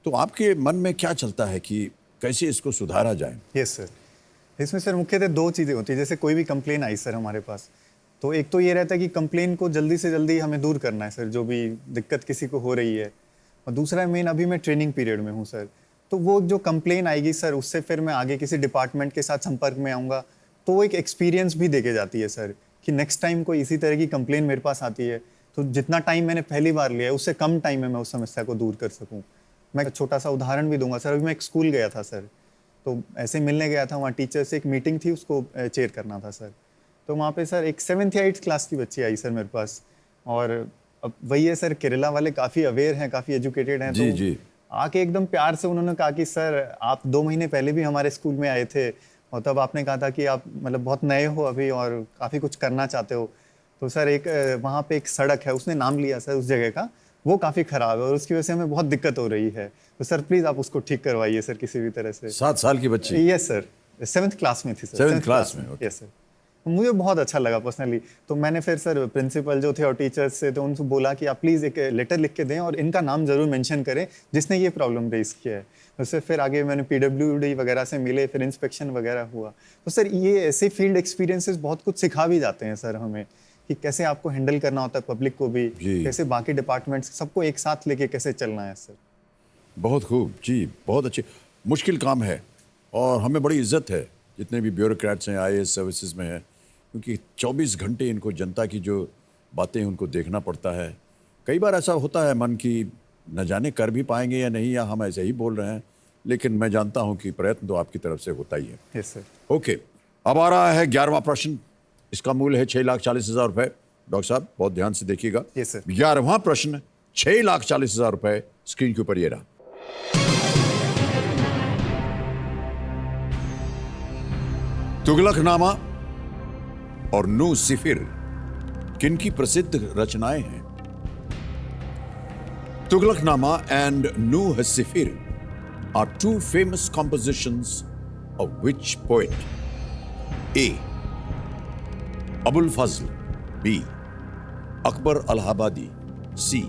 तो आपके मन में क्या चलता है कि कैसे इसको सुधारा जाए? यस सर, इसमें सर मुख्यतः दो चीज़ें होती है। जैसे कोई भी कंप्लेन आई सर हमारे पास, तो एक तो ये रहता है कि कंप्लेन को जल्दी से जल्दी हमें दूर करना है सर, जो भी दिक्कत किसी को हो रही है। और दूसरा मेन, अभी मैं ट्रेनिंग पीरियड में हूँ सर, तो वो जो कंप्लेन आएगी सर उससे फिर मैं आगे किसी डिपार्टमेंट के साथ संपर्क में आऊँगा, तो वो एक एक्सपीरियंस भी देके जाती है सर कि नेक्स्ट टाइम कोई इसी तरह की कंप्लेन मेरे पास आती है तो जितना टाइम मैंने पहली बार लिया है उससे कम टाइम में मैं उस समस्या को दूर कर सकूँ। मैं एक छोटा सा उदाहरण भी दूंगा सर। अभी मैं एक स्कूल गया था सर, तो ऐसे मिलने गया था, वहाँ टीचर से एक मीटिंग थी, उसको चेयर करना था सर। तो वहाँ पे सर एक 7th या 8th क्लास की बच्ची आई सर मेरे पास, और अब वही है सर, केरला वाले काफ़ी अवेयर हैं, काफ़ी एजुकेटेड हैं। जी तो जी। आके एकदम प्यार से उन्होंने कहा कि सर आप 2 महीने पहले भी हमारे स्कूल में आए थे और तब आपने कहा था कि आप मतलब बहुत नए हो अभी और काफ़ी कुछ करना चाहते हो। तो सर एक वहाँ पे एक सड़क है, उसने नाम लिया सर उस जगह का, वो काफ़ी ख़राब है और उसकी वजह से हमें बहुत दिक्कत हो रही है, तो सर प्लीज़ आप उसको ठीक करवाइए सर किसी भी तरह से। 7 साल की बच्ची? यस सर, 7th क्लास में थी सर। 7th क्लास में? Yes sir. मुझे बहुत अच्छा लगा पर्सनली। तो मैंने फिर सर प्रिंसिपल जो थे और टीचर्स से, तो उनसे बोला कि आप प्लीज़ एक लेटर लिख के दें और इनका नाम ज़रूर मेंशन करें जिसने ये प्रॉब्लम रेज किया है। उससे फिर आगे मैंने PWD वगैरह से मिले, फिर इंस्पेक्शन वगैरह हुआ। तो सर ये ऐसे फील्ड एक्सपीरियंसेस बहुत कुछ सिखा भी जाते हैं सर हमें कि कैसे आपको हैंडल करना होता है पब्लिक को भी, कैसे बाकी डिपार्टमेंट्स सबको एक साथ लेके कैसे चलना है सर। बहुत खूब जी, बहुत अच्छे। मुश्किल काम है और हमें बड़ी इज्जत है जितने भी ब्यूरोक्रेट्स हैं IAS सर्विसेज में हैं, क्योंकि 24 घंटे इनको जनता की जो बातें उनको देखना पड़ता है। कई बार ऐसा होता है मन की न जाने कर भी पाएंगे या नहीं, या हम ऐसे ही बोल रहे हैं, लेकिन मैं जानता हूं कि प्रयत्न तो आपकी तरफ से होता ही है। Yes sir. ओके, अब आ रहा है 11वां प्रश्न। इसका मूल्य है 6,40,000 रुपए। डॉक्टर साहब बहुत ध्यान से देखिएगा। Yes sir. 11वां प्रश्न 6,40,000 रुपए स्क्रीन के ऊपर ये रहा। तुगलकनामा और नू सिफिर किनकी प्रसिद्ध रचनाएं हैं? तुगलकनामा एंड नू सिफिर are two famous compositions of which poet? A. Abul Fazl. B. Akbar Allahabadi. C.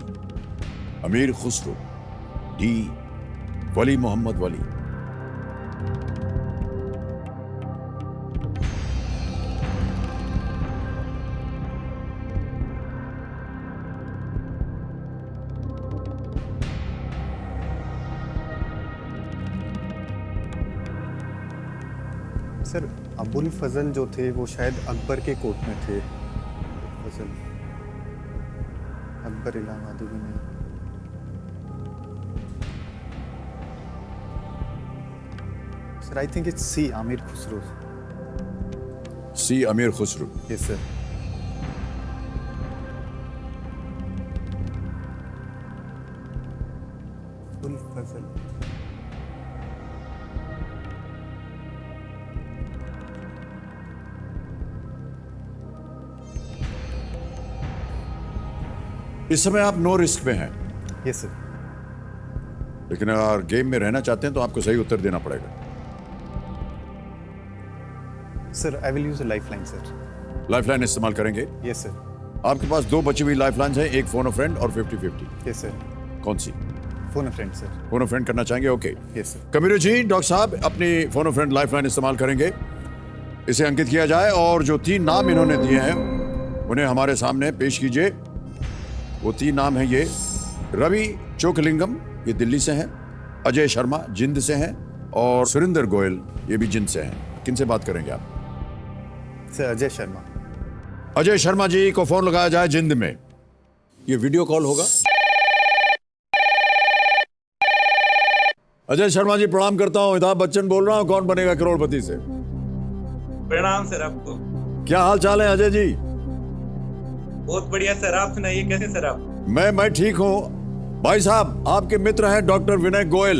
Amir Khusro. D. Wali Muhammad Wali. Sir Abul Fazal जो थे वो शायद अकबर के कोर्ट में थे। फजल अकबर इलाहाबादी भी नहीं। Sir I think it's C, Amir Khusro. C. Amir Khusro. Yes sir. Abul Fazal इस समय आप नो रिस्क में हैं, यस सर। लेकिन अगर गेम में रहना चाहते हैं तो आपको सही उत्तर देना पड़ेगा। Sir I will use a lifeline sir. Lifeline इस्तेमाल करेंगे? Yes sir. आपके पास 2 बची हुई लाइफलाइंस हैं, एक फोन अ फ्रेंड और 50-50। Yes sir. कौन सी? Phone a friend sir. Phone a friend करना चाहेंगे? Okay. Yes sir. Kabir ji, doctor साहब अपनी फोन अ फ्रेंड लाइफलाइन इस्तेमाल करेंगे, इसे अंकित किया जाए और जो 3 नाम इन्होंने दिए हैं उन्हें हमारे सामने पेश कीजिए। वो 3 नाम हैं ये: रवि चोकलिंगम, ये दिल्ली से हैं, अजय शर्मा जिंद से हैं, और सुरेंद्र गोयल, ये भी जिंद से हैं। किन से बात करेंगे आप? सर अजय शर्मा। अजय शर्मा जी को फोन लगाया जाए जिंद में। ये वीडियो कॉल होगा। अजय शर्मा जी प्रणाम करता हूँ, अमिताभ बच्चन बोल रहा हूँ, कौन बनेगा करोड़पति से। प्रणाम सर आपको। क्या हाल चाल है अजय जी? बहुत बढ़िया सर, आप सुनाइए कैसे सर आप? मैं ठीक हूँ। भाई साहब, आपके मित्र हैं डॉक्टर विनय गोयल,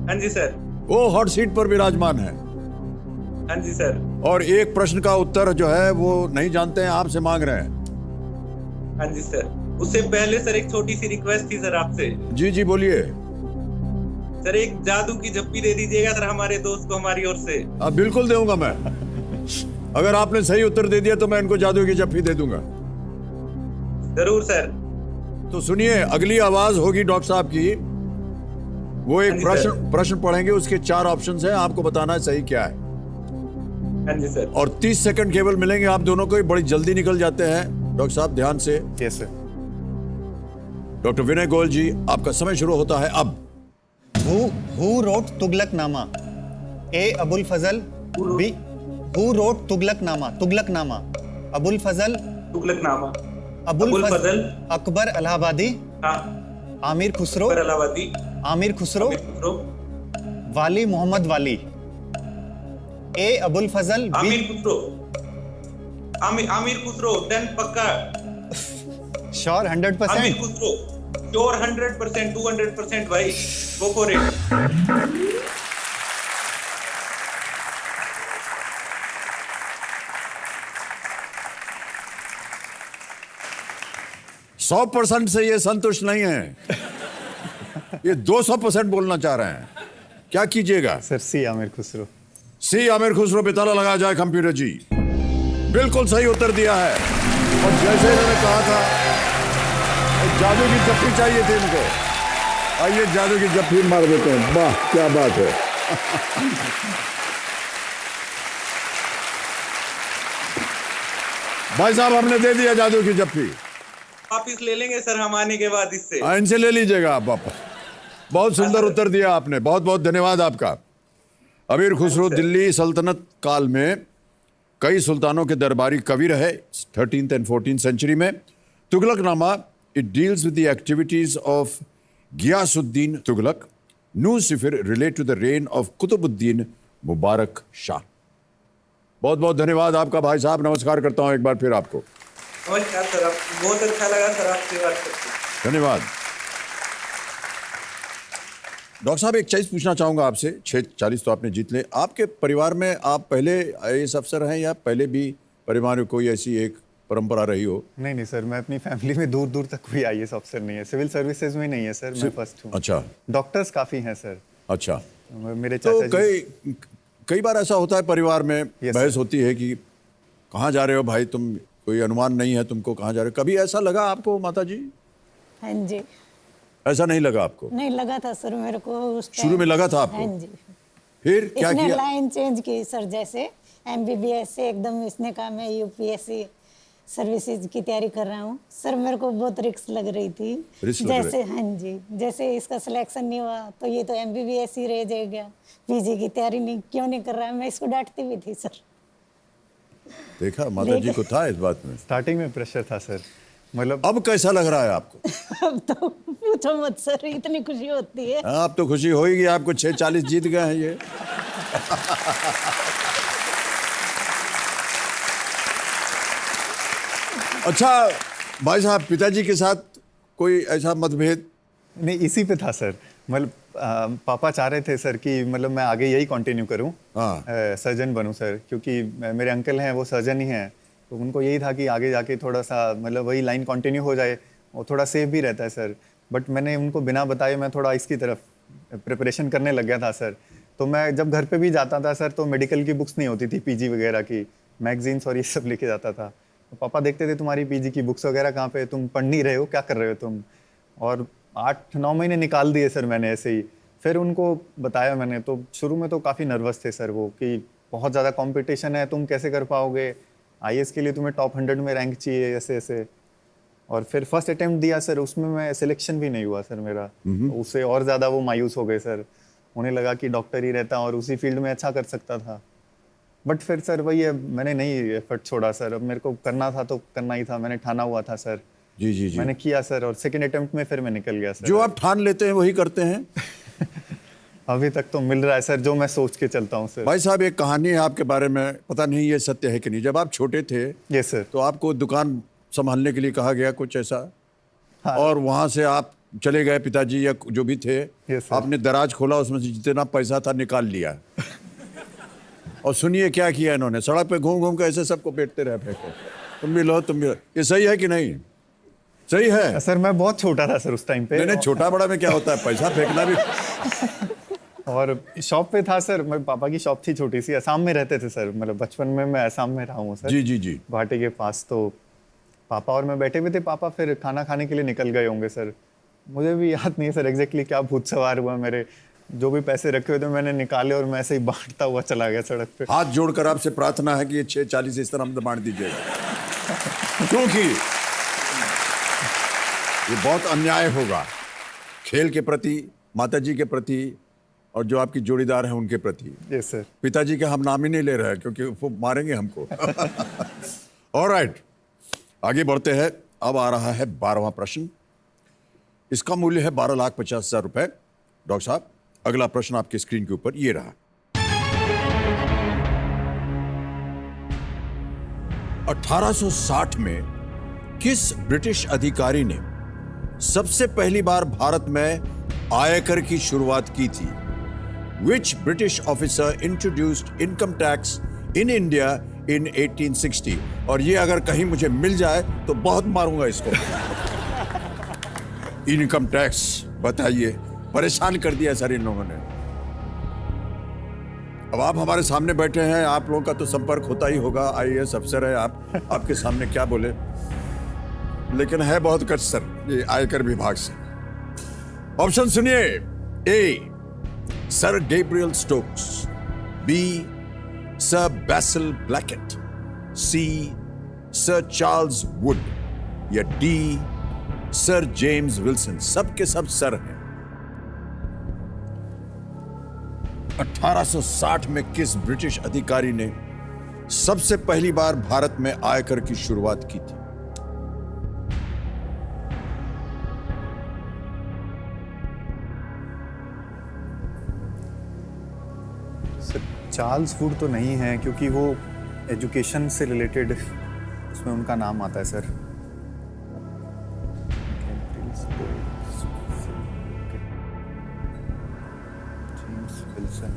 हाँ जी सर। वो हॉट सीट पर विराजमान है हाँ जी सर। और एक प्रश्न का उत्तर जो है वो नहीं जानते हैं, आपसे मांग रहे हैं। हाँ जी सर। उससे पहले सर एक छोटी सी रिक्वेस्ट थी सर आपसे। जी जी बोलिए। सर एक जादू की झप्पी दे दीजिएगा सर हमारे दोस्त को हमारी ओर से। अब बिल्कुल दूंगा मैं। अगर आपने सही उत्तर दे दिया तो मैं इनको जादू की झप्पी दे दूंगा। जरूर सर। तो सुनिए, अगली आवाज होगी डॉक्टर साहब की। वो एक हाँ जी प्रश्न पढ़ेंगे, उसके 4 ऑप्शंस हैं, आपको बताना है सही क्या है। हाँ जी सर। और 30 सेकंड केवल मिलेंगे आप दोनों को, बड़ी जल्दी निकल जाते हैं। डॉक्टर साहब ध्यान से। Yes sir. Doctor Vinay Goyal ji, आपका समय शुरू होता है अब। Who wrote Tughlaqnama? A Abul Fazal, B who wrote Tughlaqnama? Tughlaqnama Abul Fazal, Tughlaqnama Abul Fazal, Akbar Allahabadi, हाँ, आमिर खुसरो, अकबर इलाहाबादी, आमिर खुसरो, आमिर खुसरो, वाली मोहम्मद वाली। ए अबुल फजल, बी आमिर खुसरो, आमिर खुसरो, 10 पक्का। श्योर 100%? आमिर खुसरो, श्योर 100%, 200% भाई, गो फॉर इट। 100% से ये संतुष्ट नहीं है, ये 200% बोलना चाह रहे हैं। क्या कीजिएगा? सर सी आमिर खुसरो। सी आमिर खुसरो पे ताला लगाया जाए कंप्यूटर जी। बिल्कुल सही उत्तर दिया है। और जैसे इन्होंने कहा था, जादू की जप्पी चाहिए थी इनको। आइए जादू की जप्पी मार देते हैं। वाह क्या बात है। भाई साहब, हमने दे दिया जादू की जप्पी। वापिस ले लेंगे सर हम आने के बाद इससे। इनसे ले लीजिएगा आप वापस। बहुत सुंदर उत्तर दिया आपने, बहुत बहुत धन्यवाद आपका। अमीर खुसरो दिल्ली सल्तनत काल में कई सुल्तानों के दरबारी कवि रहे 13th and 14th सेंचुरी में। Tughlaqnama, it deals with the activities of Ghiyasuddin Tughlaq. Nuh Sipihr relate to the reign of Qutbuddin Mubarak Shah. बहुत बहुत धन्यवाद आपका भाई साहब। नमस्कार करता हूं एक बार फिर आपको। नमस्कार सर, बहुत अच्छा लगा सर आपसे बात करके। धन्यवाद। डॉक्टर साहब, एक चीज पूछना चाहूंगा आपसे। 640 तो आपने जीत ले। आपके परिवार में आप पहले आईएएस अफसर हैं या पहले भी परिवार में कोई ऐसी एक परंपरा रही हो? नहीं सर, मैं अपनी फैमिली में दूर दूर तक कोई आईएएस अफसर नहीं है। सिविल सर्विसेज में नहीं है सर, मैं फर्स्ट हूँ। अच्छा। डॉक्टर्स काफी हैं सर। अच्छा। मेरे तो चाचा जी। कई बार ऐसा होता है परिवार में, Yes, बहस sir. होती है कि कहाँ जा रहे हो भाई तुम, कोई अनुमान नहीं है तुमको कहाँ जा रहे हो। कभी ऐसा लगा आपको माता जी? हाँ जी। ऐसा नहीं लगा आपको? नहीं लगा था सर मेरे को उस शुरू में लगा था आपको? हाँ जी। फिर क्या इसने किया? लाइन चेंज की सर, जैसे एमबीबीएस से एकदम इसने कहा मैं यूपीएससी सर्विसेज की तैयारी कर रहा हूँ। सर मेरे को बहुत रिस्क लग रही थी। रिस्क लग जैसे हाँ जी, जैसे इसका सिलेक्शन नहीं हुआ तो ये तो एमबीबीएस ही रह जाएगा, पीजी की तैयारी नहीं क्यों नहीं कर रहा है। मैं इसको डांटती भी थी सर। देखा माता जी को था इस बात में। स्टार्टिंग में प्रेशर था सर, मतलब। अब कैसा लग रहा है आपको? अब तो पूछो मत सर, इतनी खुशी होती है। अब तो खुशी होगी, आपको 640 जीत गए हैं ये। अच्छा भाई साहब, पिताजी के साथ कोई ऐसा मतभेद? नहीं, इसी पे था सर। मतलब पापा चाह रहे थे सर कि मतलब मैं आगे यही कंटिन्यू करूं, सर्जन बनूं सर, क्योंकि मेरे अंकल हैं वो सर्जन ही हैं। तो उनको यही था कि आगे जाके थोड़ा सा मतलब वही लाइन कंटिन्यू हो जाए और थोड़ा सेफ भी रहता है सर। बट मैंने उनको बिना बताए मैं थोड़ा इसकी तरफ प्रिपरेशन करने लग गया था सर। तो मैं जब घर पे भी जाता था सर तो मेडिकल की बुक्स नहीं होती थी, पीजी वगैरह की मैगजीन्स और ये सब लेके जाता था। तो पापा देखते थे तुम्हारी पीजी की बुक्स वगैरह कहाँ पे, तुम पढ़ नहीं रहे हो, क्या कर रहे हो तुम। और 8-9 महीने निकाल दिए सर मैंने ऐसे ही। फिर उनको बताया मैंने, तो शुरू में तो काफ़ी नर्वस थे सर वो, कि बहुत ज़्यादा कंपटीशन है, तुम कैसे कर पाओगे, आईएएस के लिए तुम्हें टॉप 100 में रैंक चाहिए, ऐसे ऐसे। और फिर फर्स्ट अटेम्प्ट दिया सर, उसमें मैं सिलेक्शन भी नहीं हुआ सर मेरा। तो उससे और ज़्यादा वो मायूस हो गए सर। उन्हें लगा कि डॉक्टर ही रहता और उसी फील्ड में अच्छा कर सकता था। बट फिर सर वही है, मैंने नहीं एफर्ट छोड़ा सर। अब मेरे को करना था तो करना ही था, मैंने ठाना हुआ था सर। जी जी जी। मैंने किया सर, और सेकंड अटेम्प्ट में फिर मैं निकल गया सर। जो आप ठान लेते हैं वही करते हैं? अभी तक तो मिल रहा है सर जो मैं सोच के चलता हूँ सर। भाई साहब, एक कहानी है आपके बारे में, पता नहीं ये सत्य है कि नहीं। जब आप छोटे थे यस सर, तो आपको दुकान संभालने के लिए कहा गया कुछ ऐसा? हाँ। और वहाँ से आप चले गए पिताजी या जो भी थे, Yes, sir. आपने दराज खोला, उसमें से जितना पैसा था निकाल लिया और सुनिए क्या किया इन्होंने, सड़क पे घूम घूम के ऐसे सबको पेटते रहे, फेंको, तुम भी लो, तुम भी लो। ये सही है कि नहीं? सही है। सर मैं बहुत छोटा था सर उस टाइम पे। नहीं, छोटा बड़ा में क्या होता है, पैसा फेंकना भी। और शॉप पे था सर, मेरे पापा की शॉप थी छोटी सी, असम में रहते थे सर, मतलब बचपन में मैं असम में रहा हूँ सर। जी जी जी। गुवाहाटी के पास। तो पापा और मैं बैठे हुए थे, पापा फिर खाना खाने के लिए निकल गए होंगे सर, मुझे भी याद नहीं है सर एग्जैक्टली क्या भूत सवार हुआ, मेरे जो भी पैसे रखे हुए थे मैंने निकाले और मैं ऐसे ही बांटता हुआ चला गया सड़क पे। हाथ जोड़कर आपसे प्रार्थना है कि ये 6:40 इस तरह हम बांट दीजिएगा, क्योंकि ये बहुत अन्याय होगा खेल के प्रति, माताजी के प्रति और जो आपकी जोड़ीदार हैं उनके प्रति। Yes sir. पिताजी का हम नाम ही नहीं ले रहे हैं क्योंकि वो मारेंगे हमको। ऑलराइट, आगे बढ़ते हैं। अब आ रहा है 12वां प्रश्न। इसका मूल्य है 12,50,000 रुपए। डॉक्टर साहब, अगला प्रश्न आपकी स्क्रीन के ऊपर ये रहा। 1860 में किस ब्रिटिश अधिकारी ने सबसे पहली बार भारत में आयकर की शुरुआत की थी? Which British officer introduced income tax in India in 1860? और ये अगर कहीं मुझे मिल जाए तो बहुत मारूंगा इसको। इनकम टैक्स बताइए, परेशान कर दिया सर इन लोगों ने। अब आप हमारे सामने बैठे हैं, आप लोगों का तो संपर्क होता ही होगा, IAS अफसर है आप, आपके सामने क्या बोले, लेकिन है बहुत कष्ट सर ये आयकर विभाग से। ऑप्शन सुनिए। A, Sir Gabriel Stokes, B, Sir Basil Blackett, C, Sir Charles Wood, या डी, सर जेम्स विल्सन। सब के सब सर हैं। 1860 में किस ब्रिटिश अधिकारी ने सबसे पहली बार भारत में आयकर की शुरुआत की थी? सर चार्ल्स वुड तो नहीं है क्योंकि वो एजुकेशन से रिलेटेड उसमें उनका नाम आता है sir. James Wilson.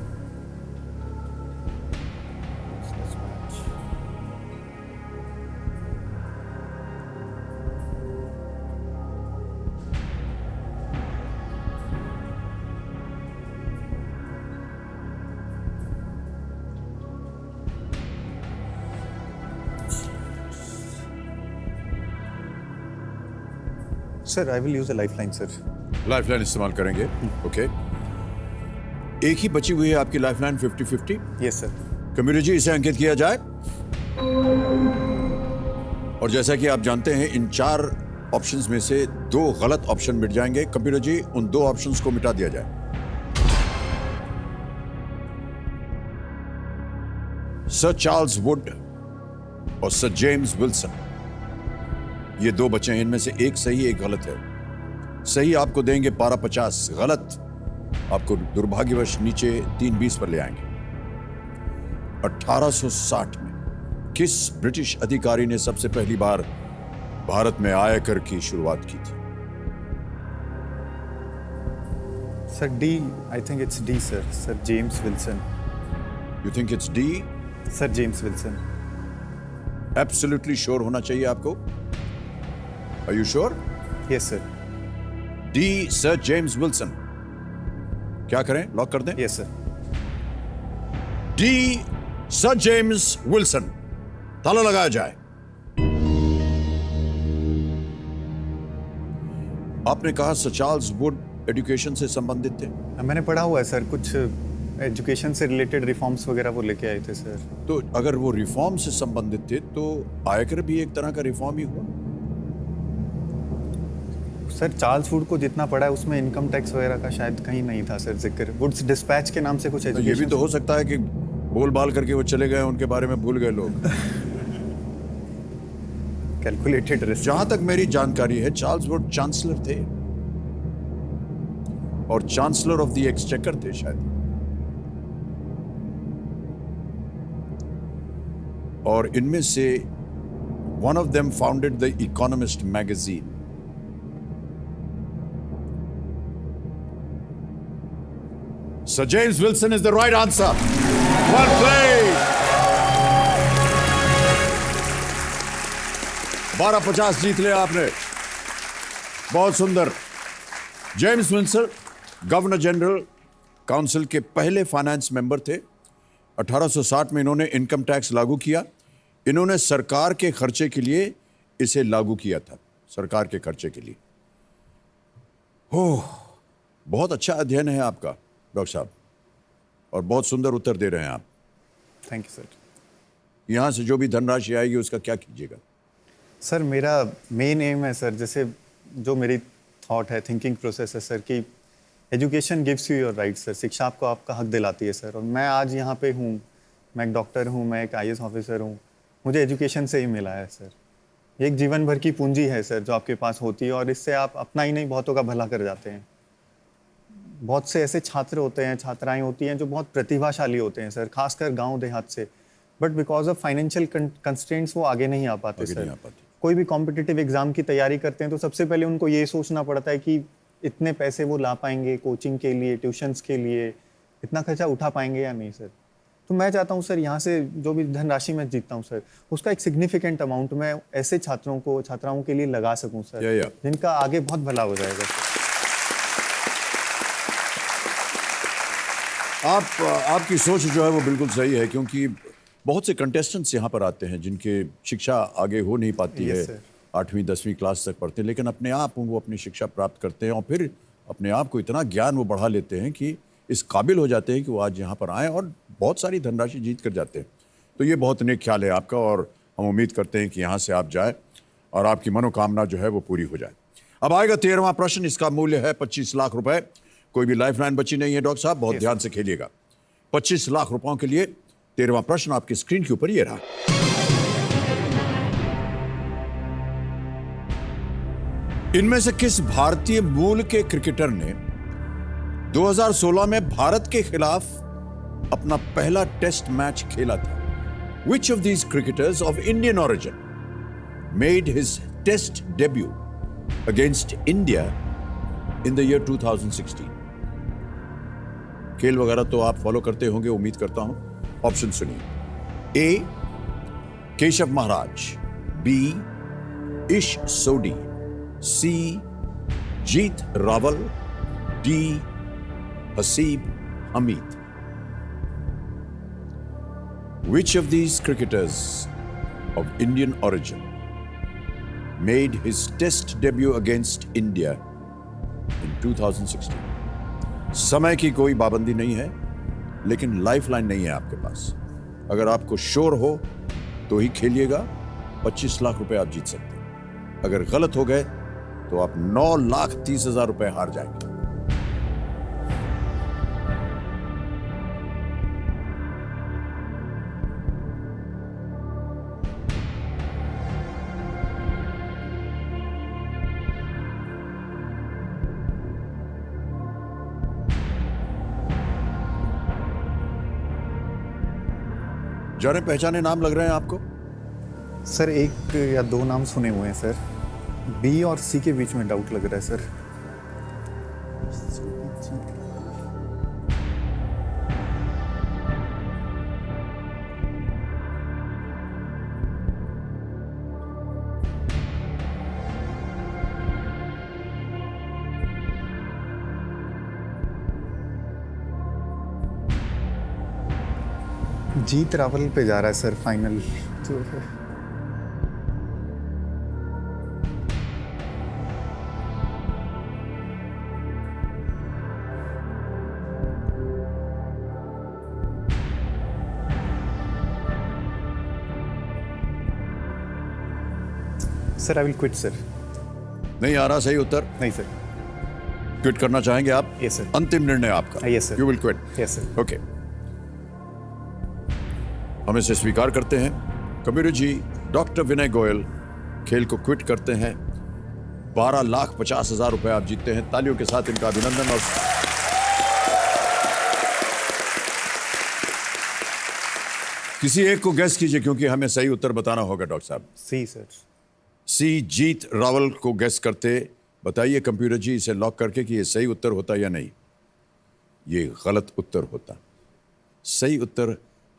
Sir I will use a lifeline sir. Lifeline इस्तेमाल करेंगे, ओके। एक ही बची हुई है आपकी लाइफलाइन 50-50। Yes sir. कंप्यूटर जी, इसे अंकित किया जाए। और जैसा कि आप जानते हैं, इन 4 ऑप्शंस में से 2 गलत ऑप्शन मिट जाएंगे। कंप्यूटर जी, उन 2 ऑप्शंस को मिटा दिया जाए। सर चार्ल्स वुड और सर जेम्स विल्सन, ये 2 बचे हैं। इनमें से एक सही, एक गलत है। सही आपको देंगे 12,50, गलत आपको दुर्भाग्यवश नीचे 3,20 पर ले आएंगे। 1860 में किस ब्रिटिश अधिकारी ने सबसे पहली बार भारत में आयकर की शुरुआत की थी? Sir D, I think it's D sir, sir James Wilson. You think it's D? Sir James Wilson. Absolutely sure होना चाहिए आपको। Are you sure? Yes sir. D, sir James Wilson. क्या करें, लॉक कर दें? Yes sir. D, sir James Wilson. ताला लगाया जाए। आपने कहा सर चार्ल्स वुड एजुकेशन से संबंधित थे। मैंने पढ़ा हुआ है सर, कुछ एजुकेशन से रिलेटेड रिफॉर्म्स वगैरह वो लेके आए थे सर। तो अगर वो रिफॉर्म से संबंधित थे तो आयकर भी एक तरह का रिफॉर्म ही हुआ। सर चार्ल्स वुड को जितना पढ़ा है उसमें इनकम टैक्स वगैरह का शायद कहीं नहीं था सर जिक्र। वुड्स डिस्पैच के नाम से कुछ तो ये भी एजुकेशन। तो हो सकता है कि बोल बाल करके वो चले गए, उनके बारे में भूल गए लोग। Calculated risk. जहां तक मेरी जानकारी है, चार्ल्स वुड चांसलर थे और चांसलर ऑफ द एक्सचेकर थे शायद। और इनमें से one of them founded the economist magazine. So James Wilson is the right answer. Well played. 1250 जीत लिया आपने, बहुत सुंदर। James Wilson governor general council के पहले फाइनेंस मेंबर थे। 1860 में इन्होंने इनकम टैक्स लागू किया। इन्होंने सरकार के खर्चे के लिए इसे लागू किया था, सरकार के खर्चे के लिए। ओह, बहुत अच्छा अध्ययन है आपका डॉक्टर साहब, और बहुत सुंदर उत्तर दे रहे हैं आप। Thank you sir. यहाँ से जो भी धनराशि आएगी उसका क्या कीजिएगा? सर मेरा मेन एम है सर, जैसे जो मेरी थॉट है, थिंकिंग प्रोसेस है सर, कि education gives you your right sir. शिक्षा आपको आपका हक दिलाती है सर। और मैं आज यहाँ पे हूँ, मैं एक डॉक्टर हूँ, मैं एक IAS ऑफिसर हूँ, मुझे एजुकेशन से ही मिला है सर। ये एक जीवन भर की पूंजी है सर जो आपके पास होती है, और इससे आप अपना ही नहीं बहुतों का भला कर जाते हैं। बहुत से ऐसे छात्र होते हैं, छात्राएं होती हैं जो बहुत प्रतिभाशाली होते हैं सर, खासकर गांव देहात से, but because of financial constraints वो आगे नहीं आ पाते सर। कोई भी कॉम्पिटिटिव एग्जाम की तैयारी करते हैं तो सबसे पहले उनको ये सोचना पड़ता है कि इतने पैसे वो ला पाएंगे कोचिंग के लिए, ट्यूशन्स के लिए, इतना खर्चा उठा पाएंगे या नहीं सर। तो मैं चाहता हूँ सर, यहाँ से जो भी धनराशि मैं जीतता हूँ सर, उसका एक सिग्निफिकेंट अमाउंट मैं ऐसे छात्राओं के लिए लगा सकूँ सर, जिनका आगे बहुत भला हो जाएगा सर। आपकी सोच जो है वो बिल्कुल सही है, क्योंकि बहुत से कंटेस्टेंट्स यहाँ पर आते हैं जिनके शिक्षा आगे हो नहीं पाती है, 8वीं 10वीं क्लास तक पढ़ते हैं, लेकिन अपने आप वो अपनी शिक्षा प्राप्त करते हैं और फिर अपने आप को इतना ज्ञान वो बढ़ा लेते हैं कि इस काबिल हो जाते हैं कि वो आज यहाँ पर आएँ और बहुत सारी धनराशि जीत कर जाते हैं। तो ये बहुत नेक ख्याल है आपका, और हम उम्मीद करते हैं कि यहाँ से आप जाए और आपकी मनोकामना जो है वो पूरी हो जाए। अब आएगा 13वां प्रश्न। इसका मूल्य है 25 लाख रुपए। कोई भी लाइफ लाइन बची नहीं है डॉक्टर साहब, बहुत ध्यान से खेलिएगा। 25 लाख रुपयों के लिए 13वां प्रश्न आपकी स्क्रीन के ऊपर ये रहा। इनमें से किस भारतीय मूल के क्रिकेटर ने 2016 में भारत के खिलाफ अपना पहला टेस्ट मैच खेला था? Which of these cricketers of Indian origin made his test debut against India in the year 2016? खेल वगैरह तो आप फॉलो करते होंगे, उम्मीद करता हूं। ऑप्शन सुनिए। ए Keshav Maharaj, B Ish Sodhi, C Jeet Raval, D Haseeb Hameed. Which of these cricketers of Indian origin made his test debut against India in 2016? समय की कोई पाबंदी नहीं है, लेकिन लाइफलाइन नहीं है आपके पास। अगर आपको श्योर हो तो ही खेलिएगा, 25 लाख रुपए आप जीत सकते हैं। अगर गलत हो गए तो आप 9,30,000 रुपए हार जाएंगे। जाने पहचाने नाम लग रहे हैं आपको? सर एक या दो नाम सुने हुए हैं सर, बी और सी के बीच में डाउट लग रहा है सर। जीत रावल पे जा रहा है सर फाइनल जो है। Sir I will quit sir. नहीं आ रहा सही उत्तर? नहीं सर। क्विट करना चाहेंगे आप? Yes sir. अंतिम निर्णय आपका? Yes sir. You will quit? Yes sir. Okay, हम इसे स्वीकार करते हैं। कंप्यूटर जी, डॉक्टर विनय गोयल खेल को क्विट करते हैं। 12,50,000 रुपए आप जीतते हैं। तालियों के साथ इनका अभिनंदन। और किसी एक को गेस कीजिए, क्योंकि हमें सही उत्तर बताना होगा डॉक्टर साहब। सी सर। सी जीत रावल को गेस करते। बताइए कंप्यूटर जी, इसे लॉक करके कि ये सही उत्तर होता या नहीं। ये गलत उत्तर होता। सही उत्तर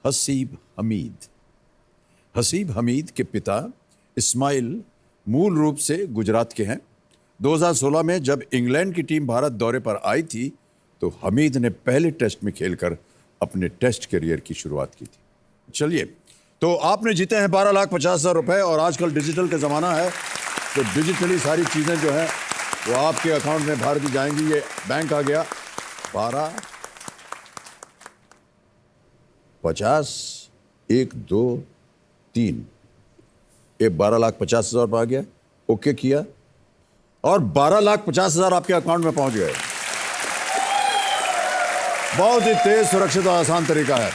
हसीब हमीद। हसीब हमीद के पिता इस्माइल मूल रूप से गुजरात के हैं। 2016 में जब इंग्लैंड की टीम भारत दौरे पर आई थी तो हमीद ने पहले टेस्ट में खेलकर अपने टेस्ट करियर की शुरुआत की थी। चलिए, तो आपने जीते हैं 12,50,000 रुपए और आजकल डिजिटल का ज़माना है तो डिजिटली सारी चीज़ें जो है वो आपके अकाउंट में भर दी जाएंगी। ये बैंक आ गया 12 50 1 2 3, ये 12,50,000 आ गया। ओके किया और 12,50,000 आपके अकाउंट में पहुंच गए। बहुत ही तेज, सुरक्षित और आसान तरीका है।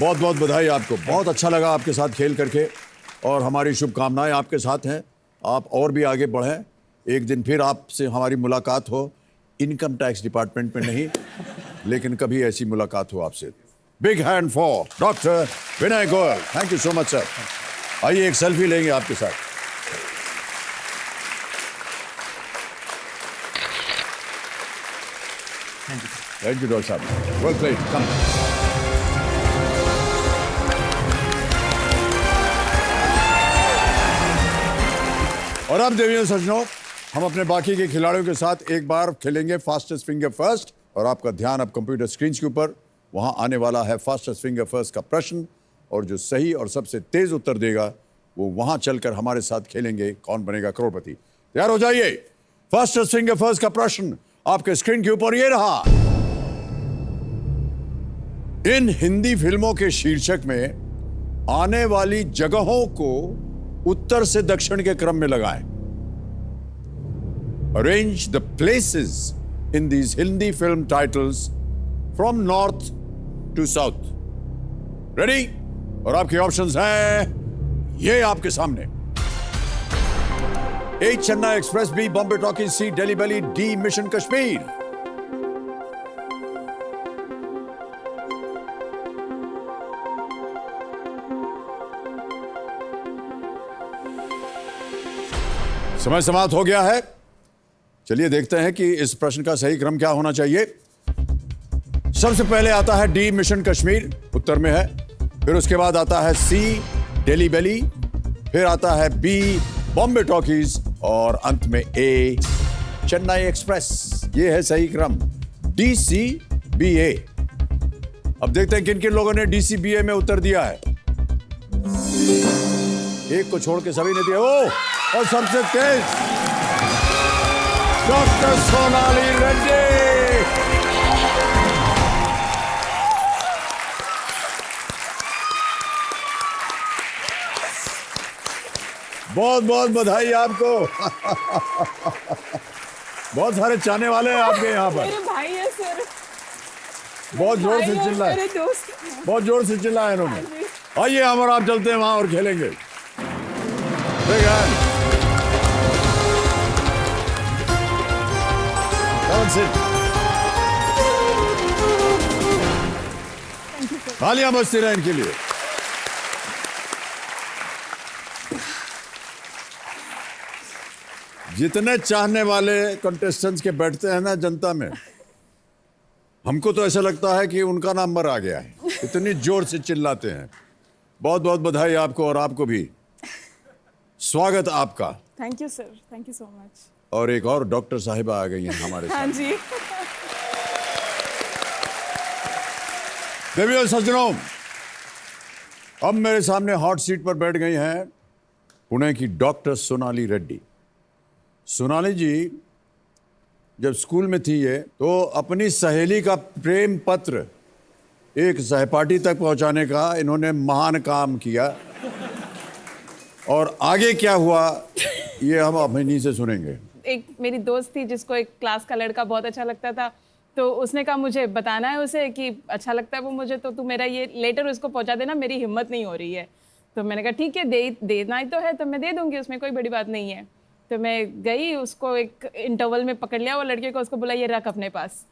बहुत बहुत बधाई आपको। बहुत अच्छा लगा आपके साथ खेल करके और हमारी शुभकामनाएं आपके साथ हैं। आप और भी आगे बढ़ें। एक दिन फिर आपसे हमारी मुलाकात हो, इनकम टैक्स डिपार्टमेंट में नहीं, लेकिन कभी ऐसी मुलाकात हो आपसे। Big hand for doctor Vinay Goyal. Thank you so much sir. आइए एक सेल्फी लेंगे आपके साथ। थैंक यू डॉक्टर साहब। Well played. कम। और अब देवियों सज्जनों, हम अपने बाकी के खिलाड़ियों के साथ एक बार खेलेंगे फास्टेस्ट फिंगर फर्स्ट। और आपका ध्यान अब कंप्यूटर स्क्रीन के ऊपर, वहां आने वाला है फास्टेस्ट फिंगर फर्स्ट का प्रश्न और जो सही और सबसे तेज उत्तर देगा वो वहां चलकर हमारे साथ खेलेंगे कौन बनेगा करोड़पति। तैयार हो जाइए। फास्टेस्ट फिंगर फर्स्ट का प्रश्न आपके स्क्रीन के ऊपर ये रहा। इन हिंदी फिल्मों के शीर्षक में आने वाली जगहों को उत्तर से दक्षिण के क्रम में लगाएं। Arrange the places in these Hindi film titles from north to south. Ready? और आपके ऑप्शंस हैं ये आपके सामने। A Chennai Express, B Bombay Talkies, C Delhi Belly, D Mission Kashmir. समय समाप्त हो गया है। चलिए देखते हैं कि इस प्रश्न का सही क्रम क्या होना चाहिए। सबसे पहले आता है डी मिशन कश्मीर, उत्तर में है। फिर उसके बाद आता है सी दिल्ली बैली, फिर आता है बी बॉम्बे टॉकीज और अंत में ए चेन्नई एक्सप्रेस। ये है सही क्रम, डी सी बी ए। अब देखते हैं किन किन लोगों ने डी सी बी ए में उत्तर दिया है। एक को छोड़ के सभी ने दिया। ओ, और सबसे तेज डॉक्टर सोनाली रेड्डी। बहुत बहुत बधाई आपको। बहुत सारे चाहने वाले हैं आपके यहाँ पर। मेरे भाई है सर। बहुत जोर से चिल्लाए, मेरे दोस्त। बहुत जोर से चिल्लाए इन्होंने। आइए हम और आप चलते हैं वहां और खेलेंगे। ठीक है, तालियां बजती रहे इनके लिए। जितने चाहने वाले कंटेस्टेंट्स के बैठते हैं ना जनता में, हमको तो ऐसा लगता है कि उनका नंबर आ गया है, इतनी जोर से चिल्लाते हैं। बहुत बहुत बधाई आपको और आपको भी स्वागत आपका। Thank you sir, thank you so much. और एक और डॉक्टर साहिबा आ गई हैं हमारे साथ। हाँ जी। देवियों सज्जनों, अब मेरे सामने हॉट सीट पर बैठ गई हैं पुणे की डॉक्टर सोनाली रेड्डी। सोनाली जी जब स्कूल में थी ये, तो अपनी सहेली का प्रेम पत्र एक सहपाठी तक पहुंचाने का इन्होंने महान काम किया। और आगे क्या हुआ ये हम अपनी से सुनेंगे। एक मेरी दोस्त थी जिसको एक क्लास का लड़का बहुत अच्छा लगता था, तो उसने कहा मुझे बताना है उसे कि अच्छा लगता है वो मुझे, तो तू मेरा ये लेटर उसको पहुंचा देना, मेरी हिम्मत नहीं हो रही है। तो मैंने कहा ठीक है, देना ही तो है तो मैं दे दूंगी, उसमें कोई बड़ी बात नहीं है। तो मैं गई, उसको एक इंटरवल में पकड़ लिया वो लड़के को, उसको बोला ये रख अपने पास।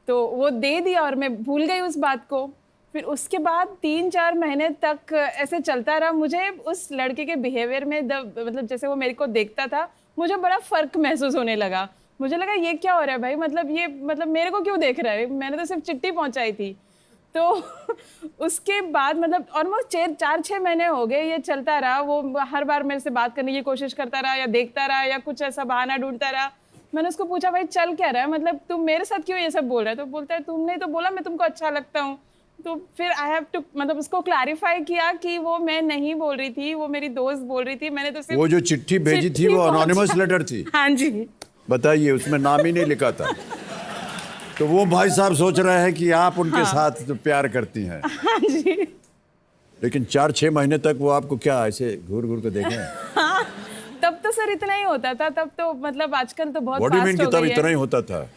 तो वो दे दिया और मैं भूल गई उस बात को। फिर उसके बाद 3-4 महीने तक ऐसे चलता रहा। मुझे उस लड़के के बिहेवियर में मतलब जैसे वो मेरे को देखता था, मुझे बड़ा फ़र्क महसूस होने लगा। मुझे लगा ये क्या हो रहा है भाई, मतलब मेरे को क्यों देख रहा है, मैंने तो सिर्फ चिट्ठी पहुंचाई थी। तो उसके बाद मतलब ऑलमोस्ट 4-6 महीने हो गए ये चलता रहा। वो हर बार मेरे से बात करने की कोशिश करता रहा या देखता रहा या कुछ ऐसा बहाना ढूंढता रहा। मैंने उसको पूछा भाई चल क्या रहा है, मतलब तुम मेरे साथ क्यों ये सब बोल रहा है? तो बोलता है तुमने तो बोला मैं तुमको अच्छा लगता हूँ। तो फिर आई हैव टू मतलब उसको क्लैरिफाई किया कि वो मैं नहीं बोल रही थी, वो मेरी दोस्त बोल रही थी। मैंने तो सिर्फ वो जो चिट्ठी भेजी थी वो अनोनिमस लेटर थी। हाँ जी। बताइए, उसमें नाम ही नहीं लिखा था। तो वो भाई साहब सोच रहे हैं कि आप उनके साथ तो प्यार करती हैं। हाँ जी। लेकिन 4-6 महीने तक वो आपको क्या ऐसे घूर घूर के देखे? हाँ, तब तो सर इतना ही होता था। तब तो मतलब आजकल तो बहुत बॉडी फास्ट की हो तब गई इतना ही है। होता था।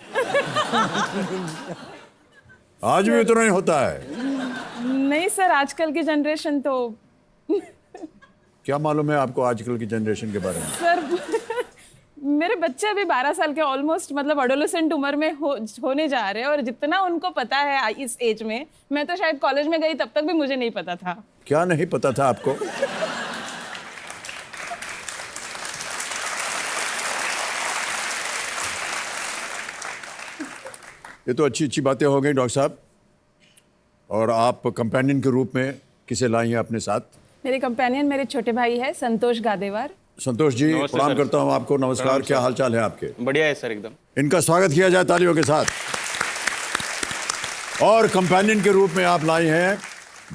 आज भी उतना ही होता है। नहीं सर, आजकल की जनरेशन तो क्या मालूम है आपको आजकल की जनरेशन के बारे में? सर मेरे बच्चे अभी 12 साल के ऑलमोस्ट मतलब एडोलेसेंट उम्र में होने जा रहे हैं, और जितना उनको पता है इस एज में, मैं तो शायद कॉलेज में गई तब तक भी मुझे नहीं पता था। क्या नहीं पता था आपको? ये तो अच्छी अच्छी बातें हो गई डॉक्टर साहब। और आप कंपेनियन के रूप में किसे लाई हैं अपने साथ? मेरे कंपेनियन मेरे छोटे भाई है संतोष गादेवार। संतोष जी, प्रणाम करता हूं आपको। नमस्कार, क्या हाल चाल है आपके? बढ़िया है सर एकदम। इनका स्वागत किया जाए तालियों के साथ। और कंपेनियन के रूप में आप लाई हैं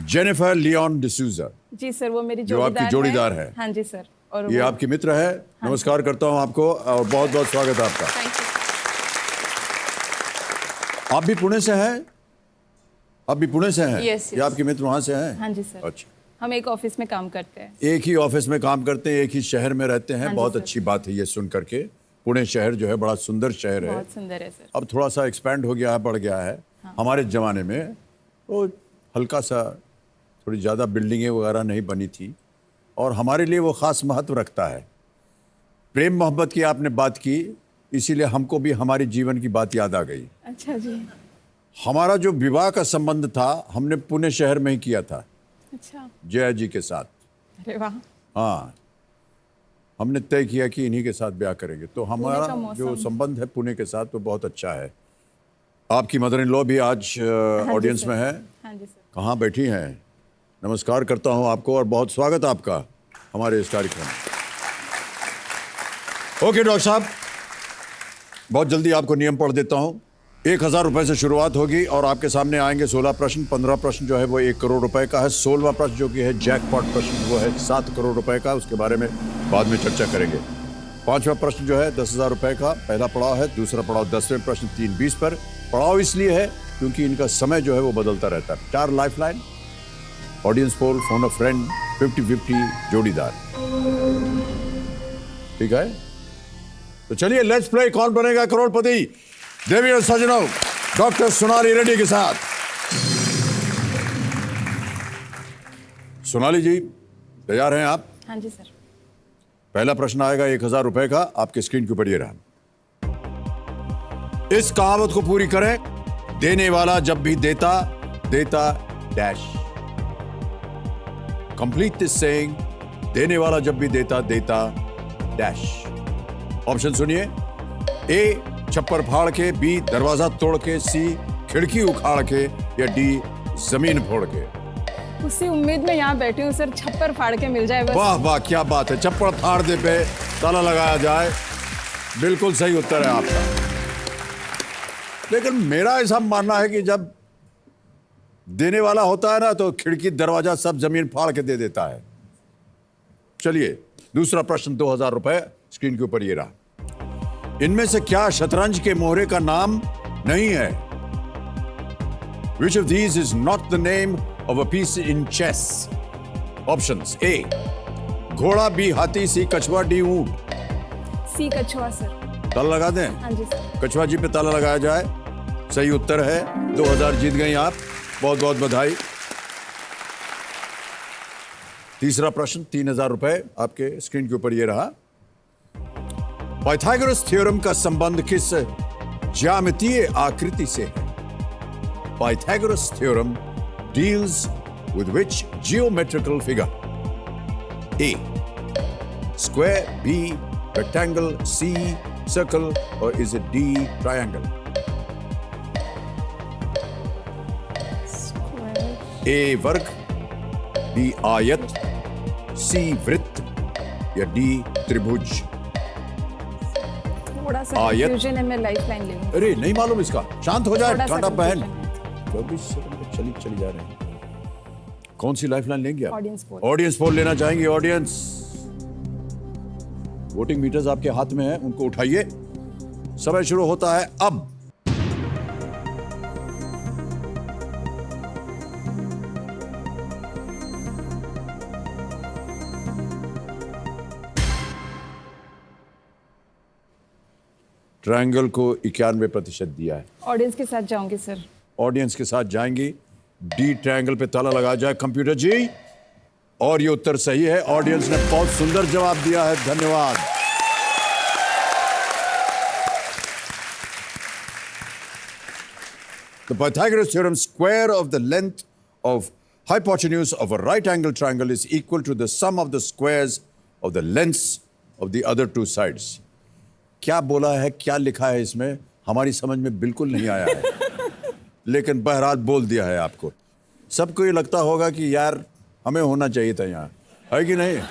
जेनिफर लियोन डिसूजा। जी सर, वो मेरी जो आपकी जोड़ीदार है। हाँ जी सर। और ये वो- आपकी मित्र है। नमस्कार करता हूं आपको और बहुत बहुत स्वागत है आपका। Thank you. आप भी पुणे से हैं? आप भी पुणे से हैं? Yes, yes. ये आपके मित्र वहां से हैं? हाँ जी सर। अच्छा, हम एक ऑफिस में काम करते हैं। एक ही ऑफिस में काम करते हैं, एक ही शहर में रहते हैं। हाँ जी बहुत सर। अच्छी बात है ये सुन करके। पुणे शहर जो है बड़ा सुंदर शहर है। बहुत सुंदर है सर। अब थोड़ा सा एक्सपैंड हो गया है, बढ़ गया है। हमारे ज़माने में वो हल्का सा, थोड़ी ज़्यादा बिल्डिंगें वगैरह नहीं बनी थी, और हमारे लिए वो ख़ास महत्व रखता है। प्रेम मोहब्बत की आपने बात की, इसीलिए हमको भी हमारे जीवन की बात याद आ गई। अच्छा जी। हमारा जो विवाह का संबंध था, हमने पुणे शहर में ही किया था अच्छा। जया जी के साथ। अरे वाह। हाँ, हमने तय किया कि इन्हीं के साथ ब्याह करेंगे। तो हमारा का मौसम। जो संबंध है पुणे के साथ वो बहुत अच्छा है। आपकी मदर इन लॉ भी आज ऑडियंस सर। में है। हाँ जी सर। कहाँ बैठी हैं? नमस्कार करता हूँ आपको और बहुत स्वागत है आपका हमारे इस कार्यक्रम में। ओके डॉक्टर साहब, बहुत जल्दी आपको नियम पढ़ देता हूँ। 1000 रुपए से शुरुआत होगी और आपके सामने आएंगे 16 प्रश्न। 15 प्रश्न जो है वो 1 करोड़ रुपए का है। 16वां प्रश्न जो कि है जैकपॉट प्रश्न, वो है 7 करोड़ रुपए का। उसके बारे में बाद में चर्चा करेंगे। 5वां प्रश्न जो है 10,000 रुपए का पहला पड़ाव है। दूसरा पड़ाव 10वें प्रश्न 3:20 पर। पड़ाव इसलिए है क्योंकि इनका समय जो है वो बदलता रहता है। 4 lifeline, audience poll, phone a friend, 50-50 जोड़ीदार। ठीक है, तो चलिए लेट्स प्ले कौन बनेगा करोड़पति। देवी और सजनों, डॉक्टर सोनाली रेड्डी के साथ। सोनाली जी, तैयार हैं आप? हाँ जी सर। पहला प्रश्न आएगा 1000 रुपए का, आपके स्क्रीन के ऊपर ये रहा। इस कहावत को पूरी करें। देने वाला जब भी देता, देता डैश। Complete this saying. देने वाला जब भी देता, देता डैश। ऑप्शन सुनिए। ए, छप्पर फाड़ के, बी, दरवाजा तोड़ के, सी, खिड़की उखाड़ के, या डी, जमीन फोड़ के। उसी उम्मीद में यहाँ बैठी हूँ सर, छप्पर फाड़ के मिल जाए बस। वाह वाह, क्या बात है। छप्पर फाड़ दे पे ताला लगाया जाए, बिल्कुल सही उत्तर है आपका। लेकिन मेरा ऐसा मानना है कि जब देने वाला होता है ना, तो खिड़की दरवाजा सब जमीन फाड़ के दे देता है। चलिए दूसरा प्रश्न, 2000 रुपए स्क्रीन के ऊपर ये रहा। इनमें से क्या शतरंज के मोहरे का नाम नहीं है? Which of these is not the name of a piece in chess? Options: A, घोड़ा, B, हाथी, C, कछुआ, D, ऊंट। सी, कछुआ सर। ताला लगा दें? हाँ जी सर। कछुआ जी पे ताला लगाया जाए। सही उत्तर है। 2000 जीत गई आप, बहुत बहुत बधाई। तीसरा प्रश्न, 3000 रुपए आपके स्क्रीन के ऊपर ये रहा। पाइथागोरस थ्योरम का संबंध किस ज्यामितीय आकृति से है? Pythagoras theorem deals with which geometrical figure? A, square, B, rectangle, C, circle और इज इट डी ट्रायंगल? ए वर्ग, बी आयत, सी वृत्त या डी त्रिभुज? थोड़ा सा आयत। कंफ्यूजन है, मैं लाइफ लाइन ले लूँ। अरे नहीं मालूम इसका, शांत हो जाए थोड़ा सा ठंडा बहन। confusion 24 सेकंड में चली जा रहे हैं। कौन सी लाइफलाइन लेंगे आप? Audience poll। ऑडियंस पोल लेना चाहेंगे? ऑडियंस, वोटिंग मीटर्स आपके हाथ में है, उनको उठाइए। समय शुरू होता है अब। ट्रायंगल को 91% दिया है। ऑडियंस के साथ जाऊंगी सर। ऑडियंस के साथ जाएंगी। डी ट्रायंगल पे ताला लगा जाए कंप्यूटर जी, और ये उत्तर सही है। ऑडियंस ने बहुत सुंदर जवाब दिया है, धन्यवाद। The Pythagoras theorem, square of the length of hypotenuse of a right angle triangle is equal to the sum of the squares of the lengths of the other two sides. क्या बोला है, क्या लिखा है इसमें, हमारी समझ में बिल्कुल नहीं आया है, लेकिन बहरहाल बोल दिया है आपको। सबको ये लगता होगा कि यार हमें होना चाहिए था यहाँ, है कि नहीं?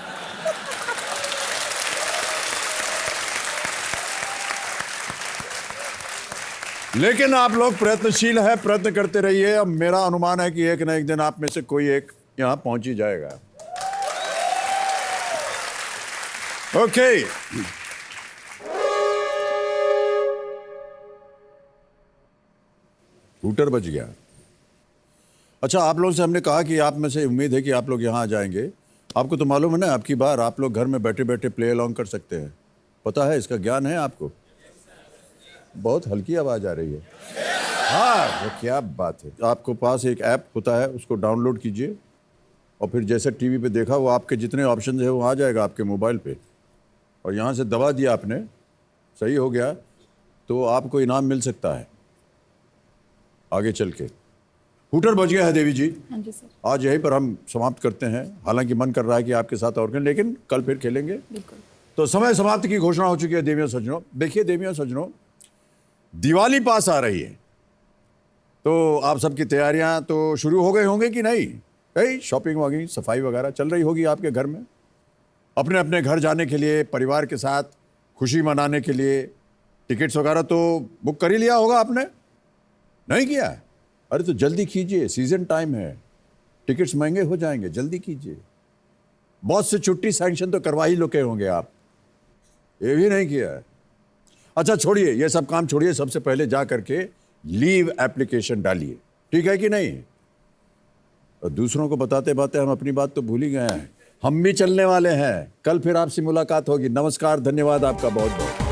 लेकिन आप लोग प्रयत्नशील है, प्रयत्न करते रहिए। अब मेरा अनुमान है कि एक न एक दिन आप में से कोई एक यहाँ पहुंच ही जाएगा। ओके, स्कूटर बच गया। अच्छा, आप लोगों से हमने कहा कि आप में से उम्मीद है कि आप लोग यहाँ आ जाएंगे। आपको तो मालूम है ना, आपकी बार आप लोग घर में बैठे बैठे प्ले अलोंग कर सकते हैं। पता है, इसका ज्ञान है आपको? बहुत हल्की आवाज आ रही है। हाँ, वो क्या बात है। आपको पास एक ऐप होता है, उसको डाउनलोड कीजिए और फिर जैसे टीवी पे देखा वो आपके जितने ऑप्शन है वो आ जाएगा आपके मोबाइल पे, और यहाँ से दबा दिया आपने, सही हो गया तो आपको इनाम मिल सकता है आगे चल के। हूटर बज गया है देवी जी। हाँ जी सर। आज यहीं पर हम समाप्त करते हैं। हालांकि मन कर रहा है कि आपके साथ और खेलें, लेकिन कल फिर खेलेंगे। बिल्कुल। तो समय समाप्ति की घोषणा हो चुकी है देवियों सज्जनों। देखिए देवियों सज्जनों, दिवाली पास आ रही है, तो आप सबकी तैयारियां तो शुरू हो गई होंगी कि नहीं? कई शॉपिंग वॉकिंग सफाई वगैरह चल रही होगी आपके घर में। अपने अपने घर जाने के लिए, परिवार के साथ खुशी मनाने के लिए टिकट्स वगैरह तो बुक कर ही लिया होगा आपने, नहीं किया? अरे तो जल्दी कीजिए, सीजन टाइम है, टिकट्स महंगे हो जाएंगे, जल्दी कीजिए। बॉस से छुट्टी सैंक्शन तो करवा ही लोगे होंगे आप, ये भी नहीं किया है। अच्छा छोड़िए, ये सब काम छोड़िए, सबसे पहले जा करके लीव एप्लीकेशन डालिए, ठीक है कि नहीं? और दूसरों को बताते बातें हम अपनी बात तो भूल ही गए हैं। हम भी चलने वाले हैं, कल फिर आपसे मुलाकात होगी। नमस्कार, धन्यवाद आपका बहुत बहुत।